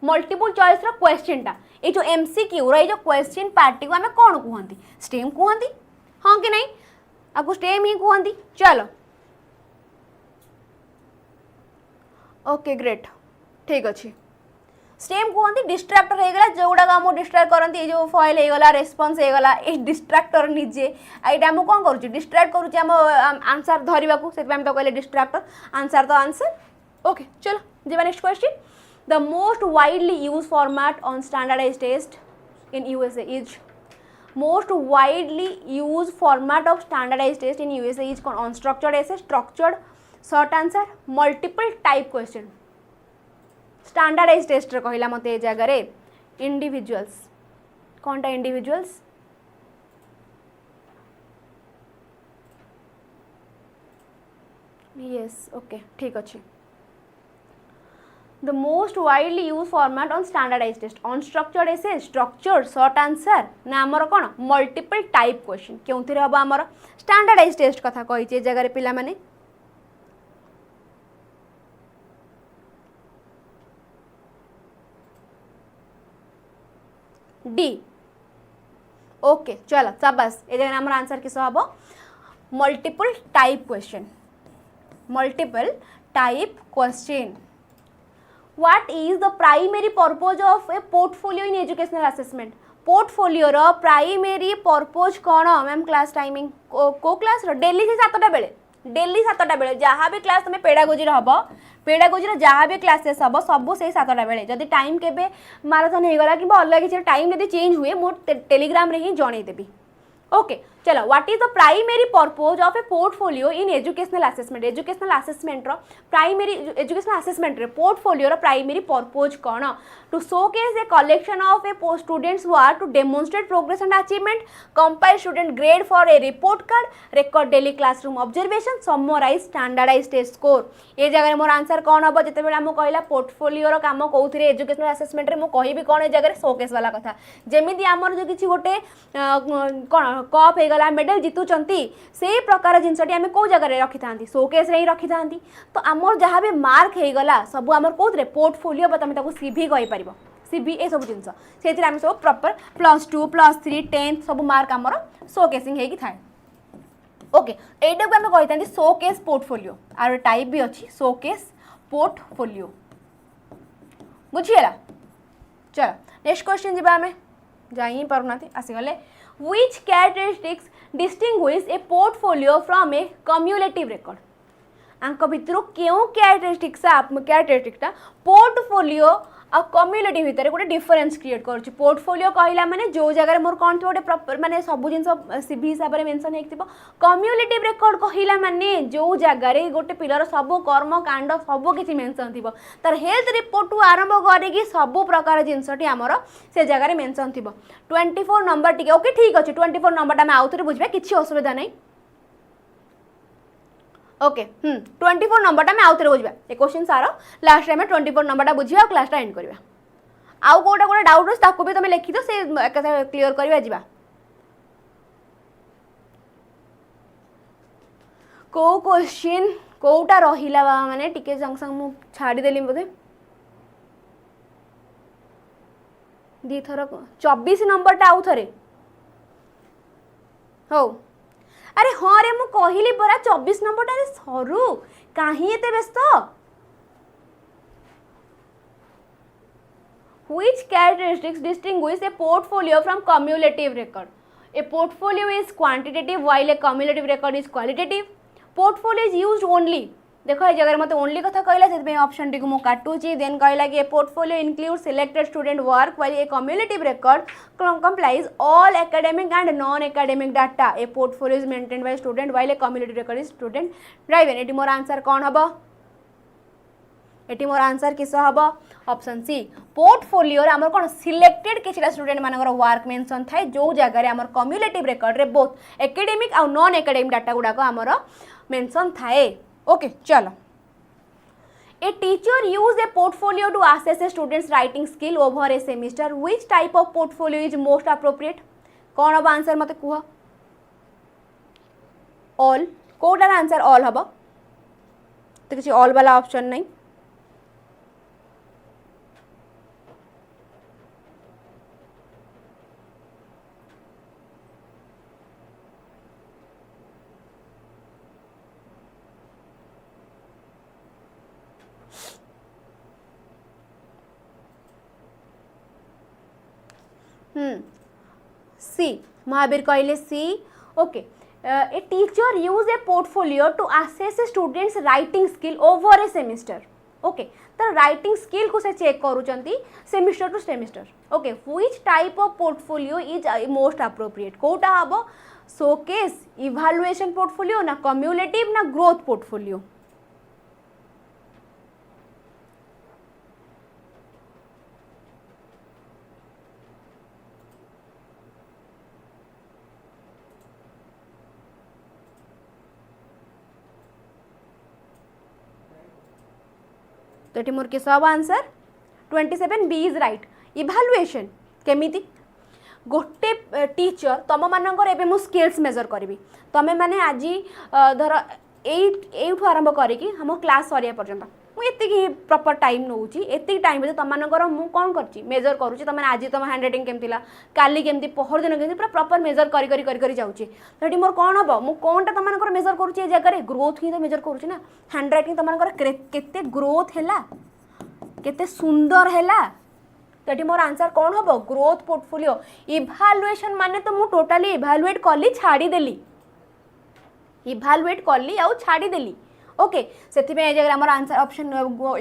मल्टीपल चॉइस रो question टा ये जो एमसीक्यू रो जो क्वेश्चन पार्टी को हमें कौन कहती स्टेम कहती हाँ कि नहीं आपको स्टेम ही कहती चलो ओके ग्रेट ठीक अच्छे स्टेम कहती डिस्ट्रैक्टर हो गला जो गुड़ा आम डिस्ट्रैक्ट करती जो फॉइल हो गला रेस्पॉन्स हो गला ए डिस्ट्रैक्टर निजे यहाँ आम कौन करुँ डिस्ट्रैक्ट करुँचे आम आंसर धरवा को से तो कहले डिस्ट्रैक्टर आंसर तो आंसर ओके चलो जी next question the most widely use format on standardised test in USA is most widely used format of standardized test in USA is unstructured essay, structured short answer, multiple type question. Standardized test रे कहला मते ए जगह रे individuals कोनटा individuals yes okay ठीक अच्छे the most widely used format on standardized test unstructured essay structured short answer ना आमर कौन multiple type question क्यों थी हम आमर standardized test कथा कही जगह पिला माने डी ओके चलो शाबाश ए जगह आमर आंसर किस हम multiple type question multiple type question What is the primary purpose of a portfolio in educational assessment? Portfolio रो primary purpose कौन मैम क्लास टाइमिंग को क्लास रो डेली से 7टा बेले जहाँ भी क्लास तुम्हें पेडागोजी हम पेडागोजी जहाँ भी क्लासेस हम सब से 7टा बेले जदि टाइम केबे माराथन हो गला कि अलग किसी टाइम यदि चेंज हुए मो टेलीग्राम रे ही जनईदेवी ओके चलो what is the primary purpose of a portfolio in educational assessment रो प्राइमरी एजुकेशनल असेसमेंट रे पोर्टफोलियो रो प्राइमरी पर्पज कौन to showcase a collection of a students work to demonstrate progress and achievement compile student grade for a report card record daily classroom observation summarise standardise test score ये जगह मोर answer कौन हम जिते आम कहला portfolio रो काम कौन एजुकेशनल असेसमेंट रे मु कहि कौन ए जगह शोकेस वाला कथा जेमिति आमर जो किछि गोटे कौन कप हो गला मेडल जितुचंती से प्रकार जिनसटी आम कौ जगह रखी था शोकेस रे ही रखी था तो आमर जहाँ भी मार्क हो गला सब आमर कौन पोर्टफोलियो तुम ताको सीवी कहि परिबो सीवी ए सब जिनस से आम सब प्रॉपर +2 +3 10 सब मार्क आमर शोकेसिंग हेकी थाए ओके एटा को आम कहि शोकेस पोर्टफोलियो आर टाइप भी अच्छी शोकेस पोर्टफोलियो बुझीगला चलो नेक्स्ट क्वेश्चन जी आम जा ही पारना आसीगले which characteristics distinguish a portfolio from a cumulative record आंक भितर क्यों कैरेक्टरिस्टिक्सटा पोर्टफोलियो आ कम्युनिटी भितर गोटे डिफरेन्स क्रिएट कर पोर्टफोलियो कहला माने जो जगह मोर कौन थी गोटे प्रॉपर माने सब जिन सीवी हिसाब से मेंशन होइथिबो कम्युनिटिव रेकॉर्ड कहला माने जो जगह गोटे पिलर सब कर्म कांड सब किसी मेंशन थिबो तार हेल्थ रिपोर्ट टू आरंभ करेगी सब प्रकार जिनसटी आमर से जगह मेंशन थिबो 24 नंबर टिके ओके ठीक अछि 24 नंबर ता मैं आउथरे बुझबे किछि असुविधा नै ओके 24 नंबर टा मैं आउथरे बुझबा ए क्वेश्चन सारो लास्ट टाइम 24 नंबर टा बुझिया क्लास टा एंड करबा आउ कोटा कोटा डाउट अछि ताको भी तमे लिखि दो से एकसा क्लियर करबा जिबा को क्वेश्चन कोटा रहिला माने टिके संग संग मु छाडी देली बोधे दी थर 24 नंबर टा आउथरे हो अरे हाँ रे मु कहली परा 24 नंबर टा सरू काहे एते व्यस्त Which characteristics distinguish a portfolio from cumulative record? A portfolio is quantitative while a cumulative record is qualitative. Portfolio is used only. देखो ये जगह मत ओनली कथा कहला से ऑप्शन टी को मु काटुची देन कहला कि a portfolio includes selected student work while a cumulative record comprises all academic and non academic data a portfolio is maintained by student while a cumulative record is student driven एटी मोर answer कोन हबो एटी मोर answer किस हबो option C portfolio रे हमर कोन सिलेक्टेड किछटा स्टूडेंट मानकर वर्क मेंशन थाए जो जगह रे हमर कम्युलेटिव रिकॉर्ड रे बोथ एकेडमिक आ नॉन एकेडमिक डाटा गुडा को हमर मेंशन थाए ओके चलो a teacher use a portfolio to assess a students writing skill over a semester which type of portfolio is most appropriate कौन हम आंसर मते कुह ऑल कोटार आंसर ऑल हबो तो किसी ऑल वाला ऑप्शन नहीं सी महावीर कहले C okay a teacher use a portfolio to assess a students writing skill over a semester okay तर राइटिंग स्किल को से चेक करूचंती semester to semester okay which type of portfolio is most appropriate कोटा हबो showcase evaluation portfolio ना cumulative ना growth portfolio तो ये मोर के सब answer 27 B is right evaluation केमिति गोटे टीचर तुम मानकर एबे मु स्किल्स मेजर करी तमें माने आज धर एठू आरंभ करी हम क्लास सरिया पर्यंत मुझे प्रॉपर टाइम नौची एति टाइम तुम मानकर मु कौन कर मेजर करुँची तुम आज तुम हैंड रईटिंग केमती काली केमती पहर दिन केमती पूरा प्रॉपर मेजर करी जाऊँगी तो ये मोर कौन हम मु कौनटा तुम मेजर करुँची जगह ग्रोथ ही तो मेजर करुँची ना हैंड रईटिंग तुम केते ग्रोथ है केते सुंदर है तो ये मोर आंसर कौन हम ग्रोथ पोर्टफोलियो इवैल्यूएशन माने तो मु टोटाली इवैल्यूएट कली छाड़ीदेली इवैल्यूएट कली आउ छाड़ीदेली ओके से जगह आम आंसर ऑप्शन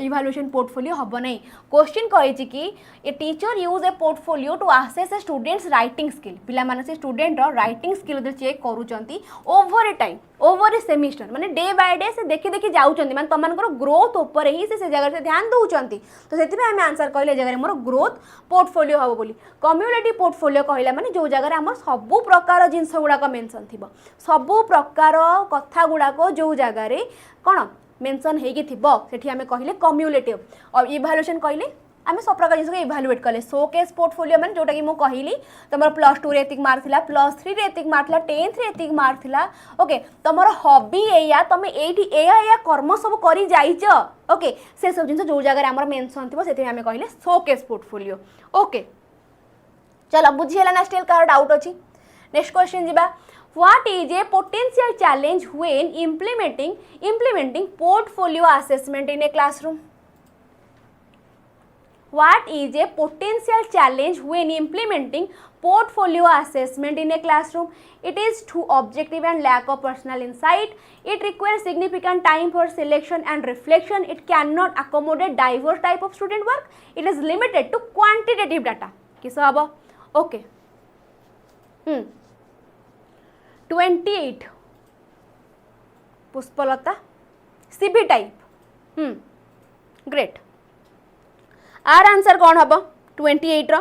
इवैल्यूएशन पोर्टफोलियो हम नहीं क्वेश्चन कही कि a teacher use a portfolio to assess a students writing skill पिला माने से स्टूडेंट राइटिंग स्किल चेक करूचंती over a time over a semester माने डे बाय डे से देखी देखी जाउचंती माने तमनकर ग्रोथ ऊपर ही से जगह से ध्यान दउचंती तो सेति आम आंसर कहले जगह मोर ग्रोथ पोर्टफोलियो हम बोली कम्युनिटी पोर्टफोलियो कहला माने जो जगह आम सबु प्रकार जिनस गुड़ाक मेंशन थिबो सबु प्रकार कथा गुड़ाक जो जगह कौन मेंशन हेगी थिबो सेठी आमे कहले कम्युलेटिव और इवैल्यूएशन कहले आमे सब प्रकार जिनस इवैल्यूएट कले शोकेस पोर्टफोलियो माने जोटा कि मु कहली तमर +2 रे एतिक मार्क थिला +3 रे एतिक मार्क थिला 10th रे एतिक मार्क थिला ओके तमर हॉबी एया तमे एठी एया कर्म सब करी जाइछ ओके से सब जिनस जो जगह हमर मेंशन थिबो सेठी आमे कहले शोकेस पोर्टफोलियो ओके चलो बुझियला ना स्टिल कार डाउट अछि नेक्स्ट क्वेश्चन जिबा What is a potential challenge when implementing portfolio assessment in a classroom? What is a potential challenge when implementing portfolio assessment in a classroom? It is too objective and lack of personal insight. It requires significant time for selection and reflection. It cannot accommodate diverse type of student work. It is limited to quantitative data. किस हबो? Okay. 28. Pushpalata CV type. Great. Our answer कौन हम 28 रो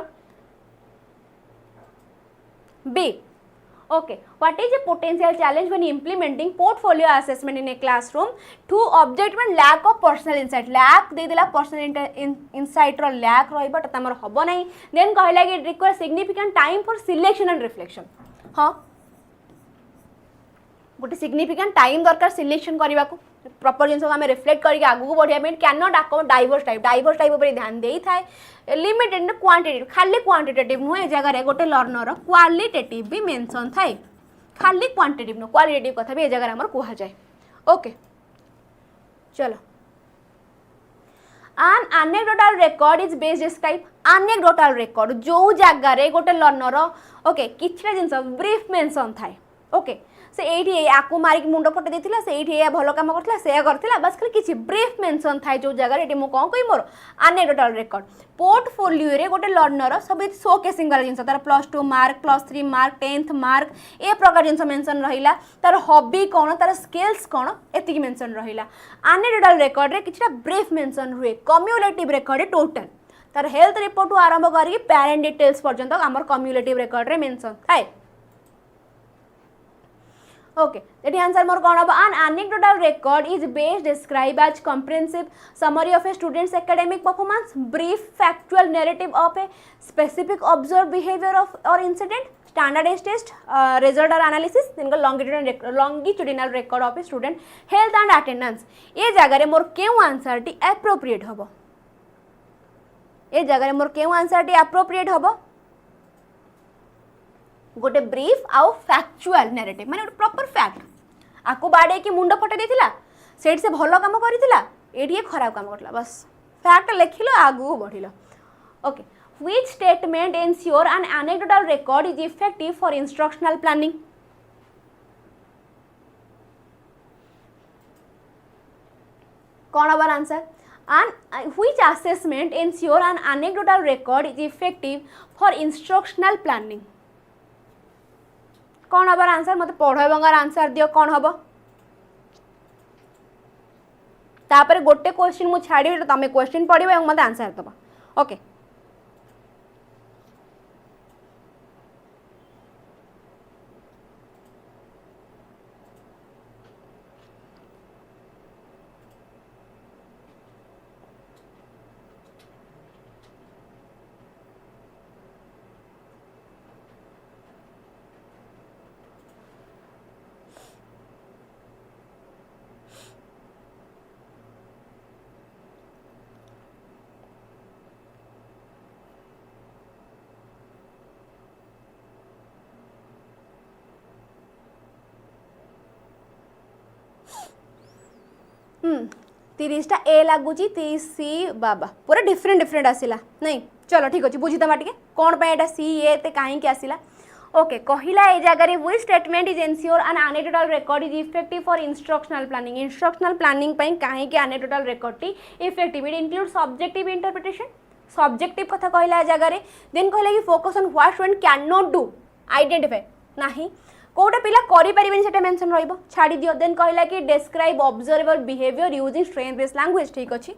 B okay what is a potential challenge when implementing portfolio assessment in a classroom too object and lack of personal insight lack दे देला personal insight रो lack रहइबा त हमर हबो नै देन कहला कि require significant time for selection and reflection हां गोटे सिग्निफिकेंट टाइम दरकार सिलेक्शन करने को प्रॉपर जिन आम रिफ्लेक्ट करके आगू बढ़िया कैन नॉट अकोमोड डाइवर्स टाइप पर ध्यान दे थाए लिमिटेड क्वांटिटेटिव खाली क्वांटिटेटिव नुह ए जगह गोटे लर्नर क्वालिटेटिव भी मेंशन थाए खाली क्वांटिटेटिव नुह क्वालिटेटिव कथा भी ए जगह आमर कह जाए ओके चलो an anecdotal record is based describe anecdotal record जो जगार गोटे लर्नर ओके किछटा जिनस ब्रीफ मेंशन थाए ओके से एठी आकु मारिक मुंड फटे देथिला से एठी भलो काम करथिला से करथिला बस खाली किछि ब्रीफ मेंशन थाए जो जगह एठी मो कोन कहि मोर एनेक्डोटल रेकॉर्ड पोर्टफोलियो रे गोटे लर्नर सब शोकेसिंग वाला जिनस तार +2 मार्क +3 मार्क 10th मार्क ए प्रकार जिनस मेंशन रहिला तार हॉबी कोन तार स्किल्स कोन एति की मेंशन रहिला एनेक्डोटल रेकॉर्ड रे किछटा ब्रीफ मेंशन हुए कम्युलेटिव रेकॉर्ड टोटल तार हेल्थ रिपोर्ट आरंभ करी पेरेंट डिटेल्स पर्यंत हमर कम्युलेटिव रेकॉर्ड रे मेंशन थाए okay that answer more kon hobo an anecdotal record is based describe as comprehensive summary of a student's academic performance brief factual narrative of a specific observed behavior of or incident standardized test result or analysis then longitudinal record of a student health and attendance ये जगह रे मोर केउ answer T appropriate होबो ये जगह रे मोर केउ answer T appropriate होबो गोटे ब्रीफ आउ फैक्चुअल नैरेटिव माने प्रॉपर फैक्ट आको बाडे की मुंड फटे देथिला सेट से भलो काम करिथिला एडी खराब काम करला बस फैक्ट लिखिलो आगु बढ़िलो okay which statement ensure an anecdotal record is effective for instructional planning कौन our answer and which assessment ensure an anecdotal record is effective for instructional planning कौन हबार आंसर मत पढ़ाइबार आंसर दियो कौन हम तापर गोटे क्वेश्चन मु छाड़ी तुम क्वेश्चन पढ़ो और मत आंसर दबा ओके तीसटा ए लगुच 30 सी बाबा पूरा डिफरेंट आसला नहीं चलो ठीक अच्छे बुझीदमा टे कौन पे सी ए कहीं आसला ओके कहला ए जगह which statement is ensure an anecdotal record is effective for instructional planning कहीं एनेक्डोटल रेकॉर्ड टी effective it include subjective interpretation subjective कथा कहला जगह देन कहला कि focus on what student can not do identify नाही कोटा पिला करि परिबेन सेटा मेंशन रहइबो छाडी दियो देन कहला कि describe observable behaviour using strength based language ठीक अछि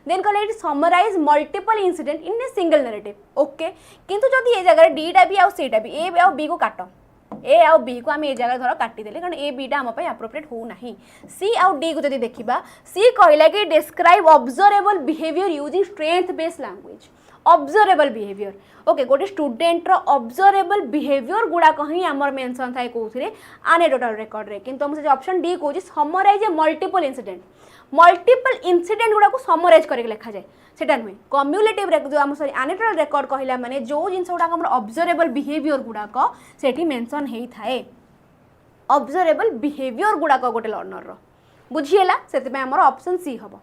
देन कहला it summarise multiple incident in a single narrative okay किंतु जदि ए जगह डी टा बी आ सी टा बी ए आ बी को काटो ए आ बी को आम ए जगह धर काटी देले कारण ए बी टा हम पय एप्रोप्रिएट हो नाही सी आ डी को जदि देखिबा सी कहला कि describe observable behaviour using strength based language observable behaviour okay गोटे स्टूडेंट रो ऑब्जर्वेबल बिहेवियर गुड़ा कहीं आमर मेंशन थाए कोथिरे एनेक्डोटल रेकॉर्ड रे किंतु हम से ऑप्शन डी को समराइज मल्टीपल इंसिडेंट गुड़ा को समराइज करके लिखा जाए सेटा नुहे कम्युलेटिव जो आम सॉरी एनेक्डोटल रेकॉर्ड कहला माने जो जिंस गुड़ा हमर ऑब्जर्वेबल बिहेवियर गुड़ा को सेठी मेंशन हेई थाए ऑब्जर्वेबल बिहेवियर गुड़ा को गोटे लर्नर रो बुझिएला सेते में हमर ऑप्शन सी हबो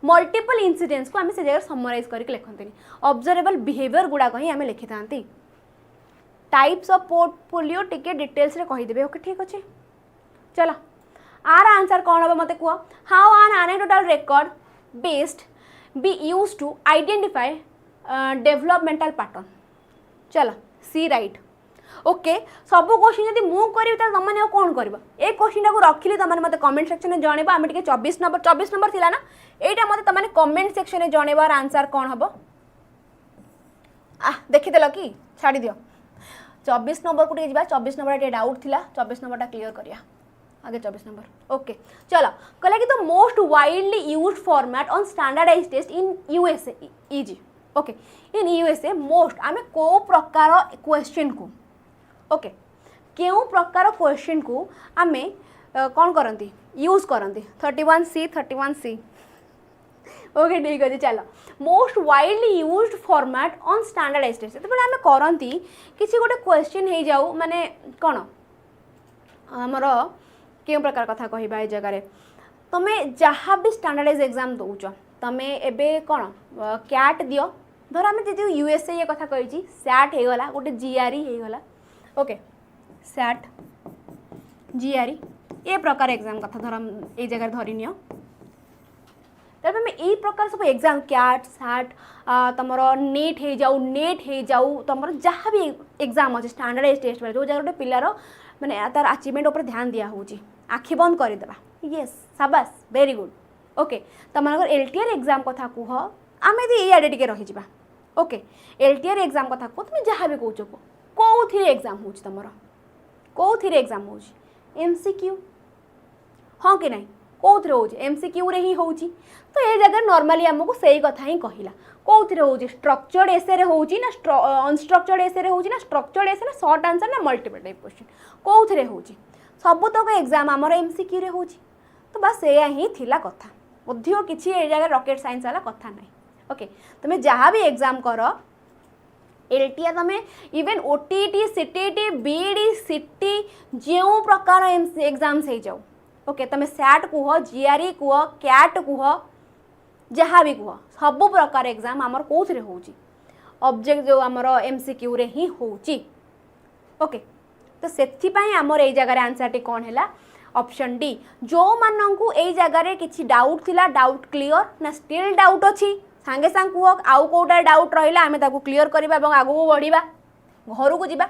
मल्टीपल इनसीडेंट्स को आम से जगह समराइज करके लिखते ऑब्जर्वेबल बिहेवियर गुड़ाक ही आम लिखि था टाइप्स ऑफ पोर्टफोलियो टिके डिटेल्स रे कहीदेवे ओके ठीक अच्छे चलो आर आंसर कौन हम मत कह how an anecdotal record based be use to identify developmental pattern चलो सी राइट ओके सब क्वेश्चन जब मुझे करी तुमने कौन कर ए क्वेश्चन को रखिली तुमने मत कमेंट सेक्शन में जनइब आम 24 नंबर थिला ना यहाँ मत तुमने कमेंट सेक्शन में जनइबार आंसर कौन हम देखीदेल कि छाड़ी दियो 24 नंबर को जा 24 नंबर डाउट थिला 24 नंबर क्लियर करिया आगे 24 नंबर ओके चलो कहला कि the most widely used format on standardised test in USA is okay in USA most आम को प्रकार क्वेश्चन को ओके क्यों प्रकार क्वेश्चन को आम कौन करती यूज करती 31C ओके ठीक अच्छे चलो most widely used format on standardised test जो आम करती किसी गोटे क्वेश्चन हो जाऊ माने कौन आमर क्यों प्रकार कथा कहवा ये जगह तुम्हें जहाँ भी स्टैंडर्डाइज एग्जाम दौच तुम्हें एबे कौन कैट दियो धर आम जी यूएसए ये कथा कही सैट हो गला गोटे जीआरई हो गला ओके सैट जीआरई ये प्रकार एग्जाम कथा धर ये जगह धरी नियो तब आम यही प्रकार सब एग्जाम कैट सैट तुमर नेट हो जाऊ तुम जहाँ भी एग्जाम अच्छे स्टैंडर्डाइज टेस्ट जो जगह गोटे पिलार माने तार अचीवमेंट उपर ध्यान दिया होची आखि बंद करदेबा येस शाबाश वेरी गुड ओके तुम एलटीआर एग्जाम कथा कह आम ये आड़े टे रही ओके एलटीआर एग्जाम कथा कह तुम जहाँ भी कौच कौन एग्जाम हो तुम कौन एग्जाम हो एमसीक्यू हाँ कि नहीं कौन हो एमसीक्यू रे ही हो तो ये जगह नॉर्मली आमको सही कथा ही कहला कौन हो स्ट्रक्चर्ड एसे रे हो ना अनस्ट्रक्चर्ड एसे रे हो ना स्ट्रक्चर्ड एसे ना शॉर्ट आंसर ना मल्टीपल टाइप क्वेश्चन कौन हो सबुतक एग्जाम आमर एमसीक्यू रे हो तो बस या ही थिला कथा अधिक किसी ये जगह रॉकेट साइंस वाला कथा नहीं ओके तुम्हें जहाँ भी एग्जाम कर एलटीआर तुम्हें इवेन ओटीटी सीटीटी बीडी सीटी जो प्रकार एग्जाम्स हो जाऊ ओके तुम सैट कह जीआरई कह कैट कह जहाँ भी कह सब प्रकार एग्जाम आमर कौन हो ऑब्जेक्ट जो आमर एमसीक्यू रे ही हो ओके तो से आमर ये जगह आंसर टी कौन है ऑप्शन डी जो मानू ये जगह किसी डाउट थिला डाउट क्लियर ना स्टिल डाउट अच्छी सांगे सांग कह आउ कौटा डाउट रहा आम क्लियर करवा आगू बढ़ा घर को जा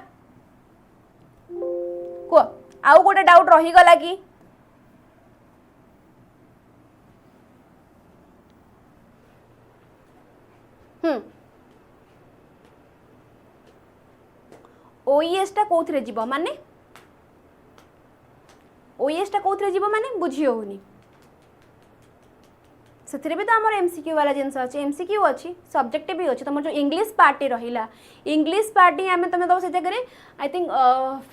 कह आउ गोटे डाउट रहीगला कि ओईएस टा कौन जीव माने ओईएस टा कौन जीव माने बुझी होनी से भी तो आम एमसीक्यू वाला जिनस अच्छे एमसीक्यू अच्छी सब्जेक्ट भी अच्छे तुम जो इंग्लिश पार्टी रहा इंग्लिश पार्टी आम तुम दब से जगह आई थिंक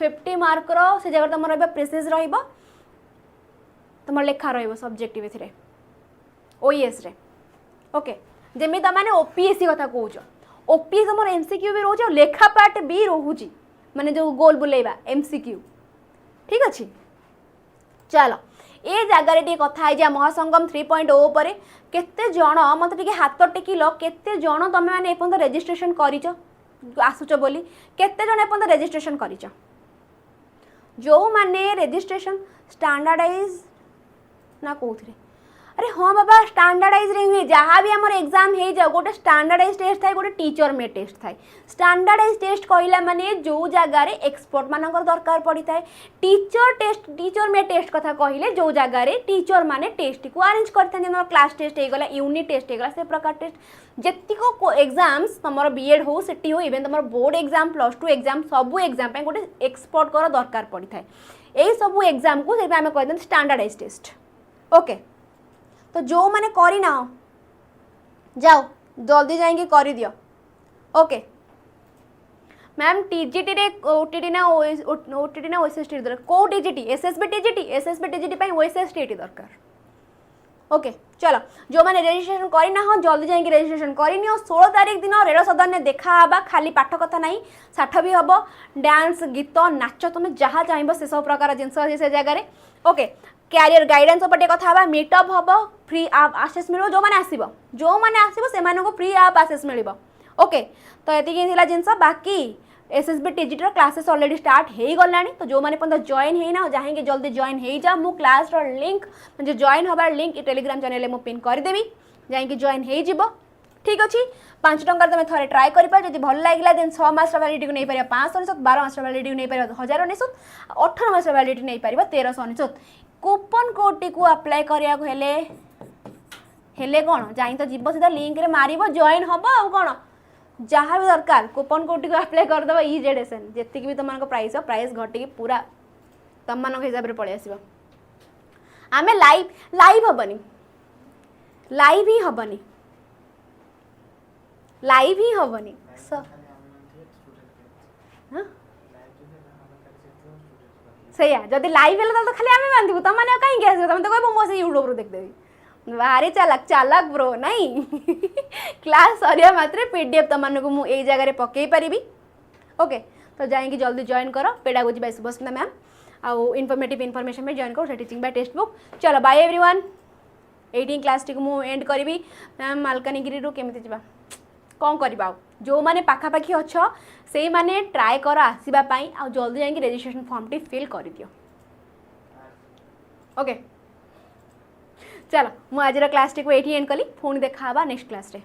50 मार्क से जगह तुम प्रेसेस तुम लेखा रब्जेक्टिव ए ओईएस रे ओके जमी तुम ओपीएससी कथा कौच ओपीएस तुम एमसीक्यू भी रोचे लेखा पार्ट भी रोचे माने जो गोल बुलेबा एमसीक्यू ठीक अच्छे चलो ये जगार टे कथा है महासंगम 3.0 पर केते जण मत टे हाथ टेकिल केते जण तुम मैंने एपर्यंत रेजिस्ट्रेशन करिच आसुच बोली केते जण एपर्यंत रेजिस्ट्रेशन करिच जो माने रेजिस्ट्रेशन स्टैंडर्डाइज ना कौन अरे हाँ बाबा स्टैंडर्डाइज रे हुए जहाँ भी आम एग्जाम हो जाओ गोटे स्टैंडर्डाइज टेस्ट थाए गोटे टीचर मेड टेस्ट थाए स्टैंडर्डाइज टेस्ट कहला माने जो जगार एक्सपर्ट मानकर दरकार पड़ी थाए टीचर मेड टेस्ट कथा कहले जो जगार टीचर माने टेस्ट को अरेंज करते क्लास टेस्ट हो गला यूनिट टेस्ट हो गला से प्रकार टेस्ट जेतिक एग्जाम्स तुम बीएड हो सीटी हो इवेन तुम बोर्ड एग्जाम +2 एग्जाम सबू एग्जाम गोटे एक्सपर्ट कर दरकार पड़ी थाए यही सबू एग्जाम को आम कह स्टैंडर्डाइज टेस्ट ओके तो जो मैंने करी ना जाओ जल्दी जाएंगे कर दियो ओके मैम टीजीटी रे ओटीटी ना ओटीटी ना ओएसएसटी दरकार को टीजीटी एसएसबी टीजीटी पे ओएसएसटी दरकार ओके चलो जो मैंने रजिस्ट्रेशन करना हाँ जल्दी जाएंगे रजिस्ट्रेशन करनी 16 तारीख दिन रेल सदन में देखा खाली पाठ कथा नहीं साठ भी हम डांस गीत नाच तुम जहाँ चाहब से सब प्रकार जिनस अच्छे से जगह ओके क्यारियर गाइडेंस उपटे कथा हबा मीटअप हबो फ्री आप आसेस मिलो जो माने आसीबो से मानको फ्री आप आसेस मिलिबो ओके तो एति के थिला जिंस बाकी SSB TGT classes already start हो गलानी तो जो माने पंदा जॉइन हेना जाहेंगे जल्दी जॉइन हो जा मु क्लास रो लिंक म्हणजे जॉइन हबार लिंक टेलीग्राम चैनल मु पिन कर देबी जाहेंगे जॉइन हो जिवो ठीक अच्छे 5 टंका तुम थे ट्राए कर जब भल लगे देन 6 मास वैलिडिटी को नहीं पार 599 12 मास वैलिडिटी को नहीं पार 1099 18 मास वैलिडिटी नहीं पार 1399 कूपन कोड टी को अप्लाई करिया हेले कौन जाई तो जीव सीधा लिंक रे मारिबो जॉइन हम आ कौन जहाँ भी दरकार कूपन कोड टी को अप्लाई करदेव 𝐻𝐸𝐴𝑑𝑠n जी भी तुम प्राइस घटी पूरा तुम हिसाब से पलि आसो आम लाइव हेनी लाइव ही हेनी लाइव ही हेनी सैया जदि लाइव है तो खाली आम बांधु तुम मैंने कहीं आस तुम तो कह मुझे यूट्यूब देखदेवी भारी चालाक चालाक ब्रो नहीं क्लास सरिया मात्रे पीडीएफ तुमको मुझे जगह पकई पारि ओके तो जाइए जल्दी जॉइन कर पेडागोजी बाय सुभाषिता मैम आउ इनफॉर्मेटिव इनफॉरमेशन में जॉइन कर टीचिंग बाय टेक्स्ट बुक चलो बाय एवरीवन 18 क्लास टी मुझे एंड करी मैम मालकानगिरी केमी जा कौन करवा जो मैंने पाखापाखी अच्छ से मैंने ट्राए कर आसवाई आ जल्दी जाकि रजिस्ट्रेशन फॉर्म टी फिल कर दियो ओके चलो मुझे आज क्लास टी को ये एंड कली पुणी देखा नेक्स्ट क्लास रे।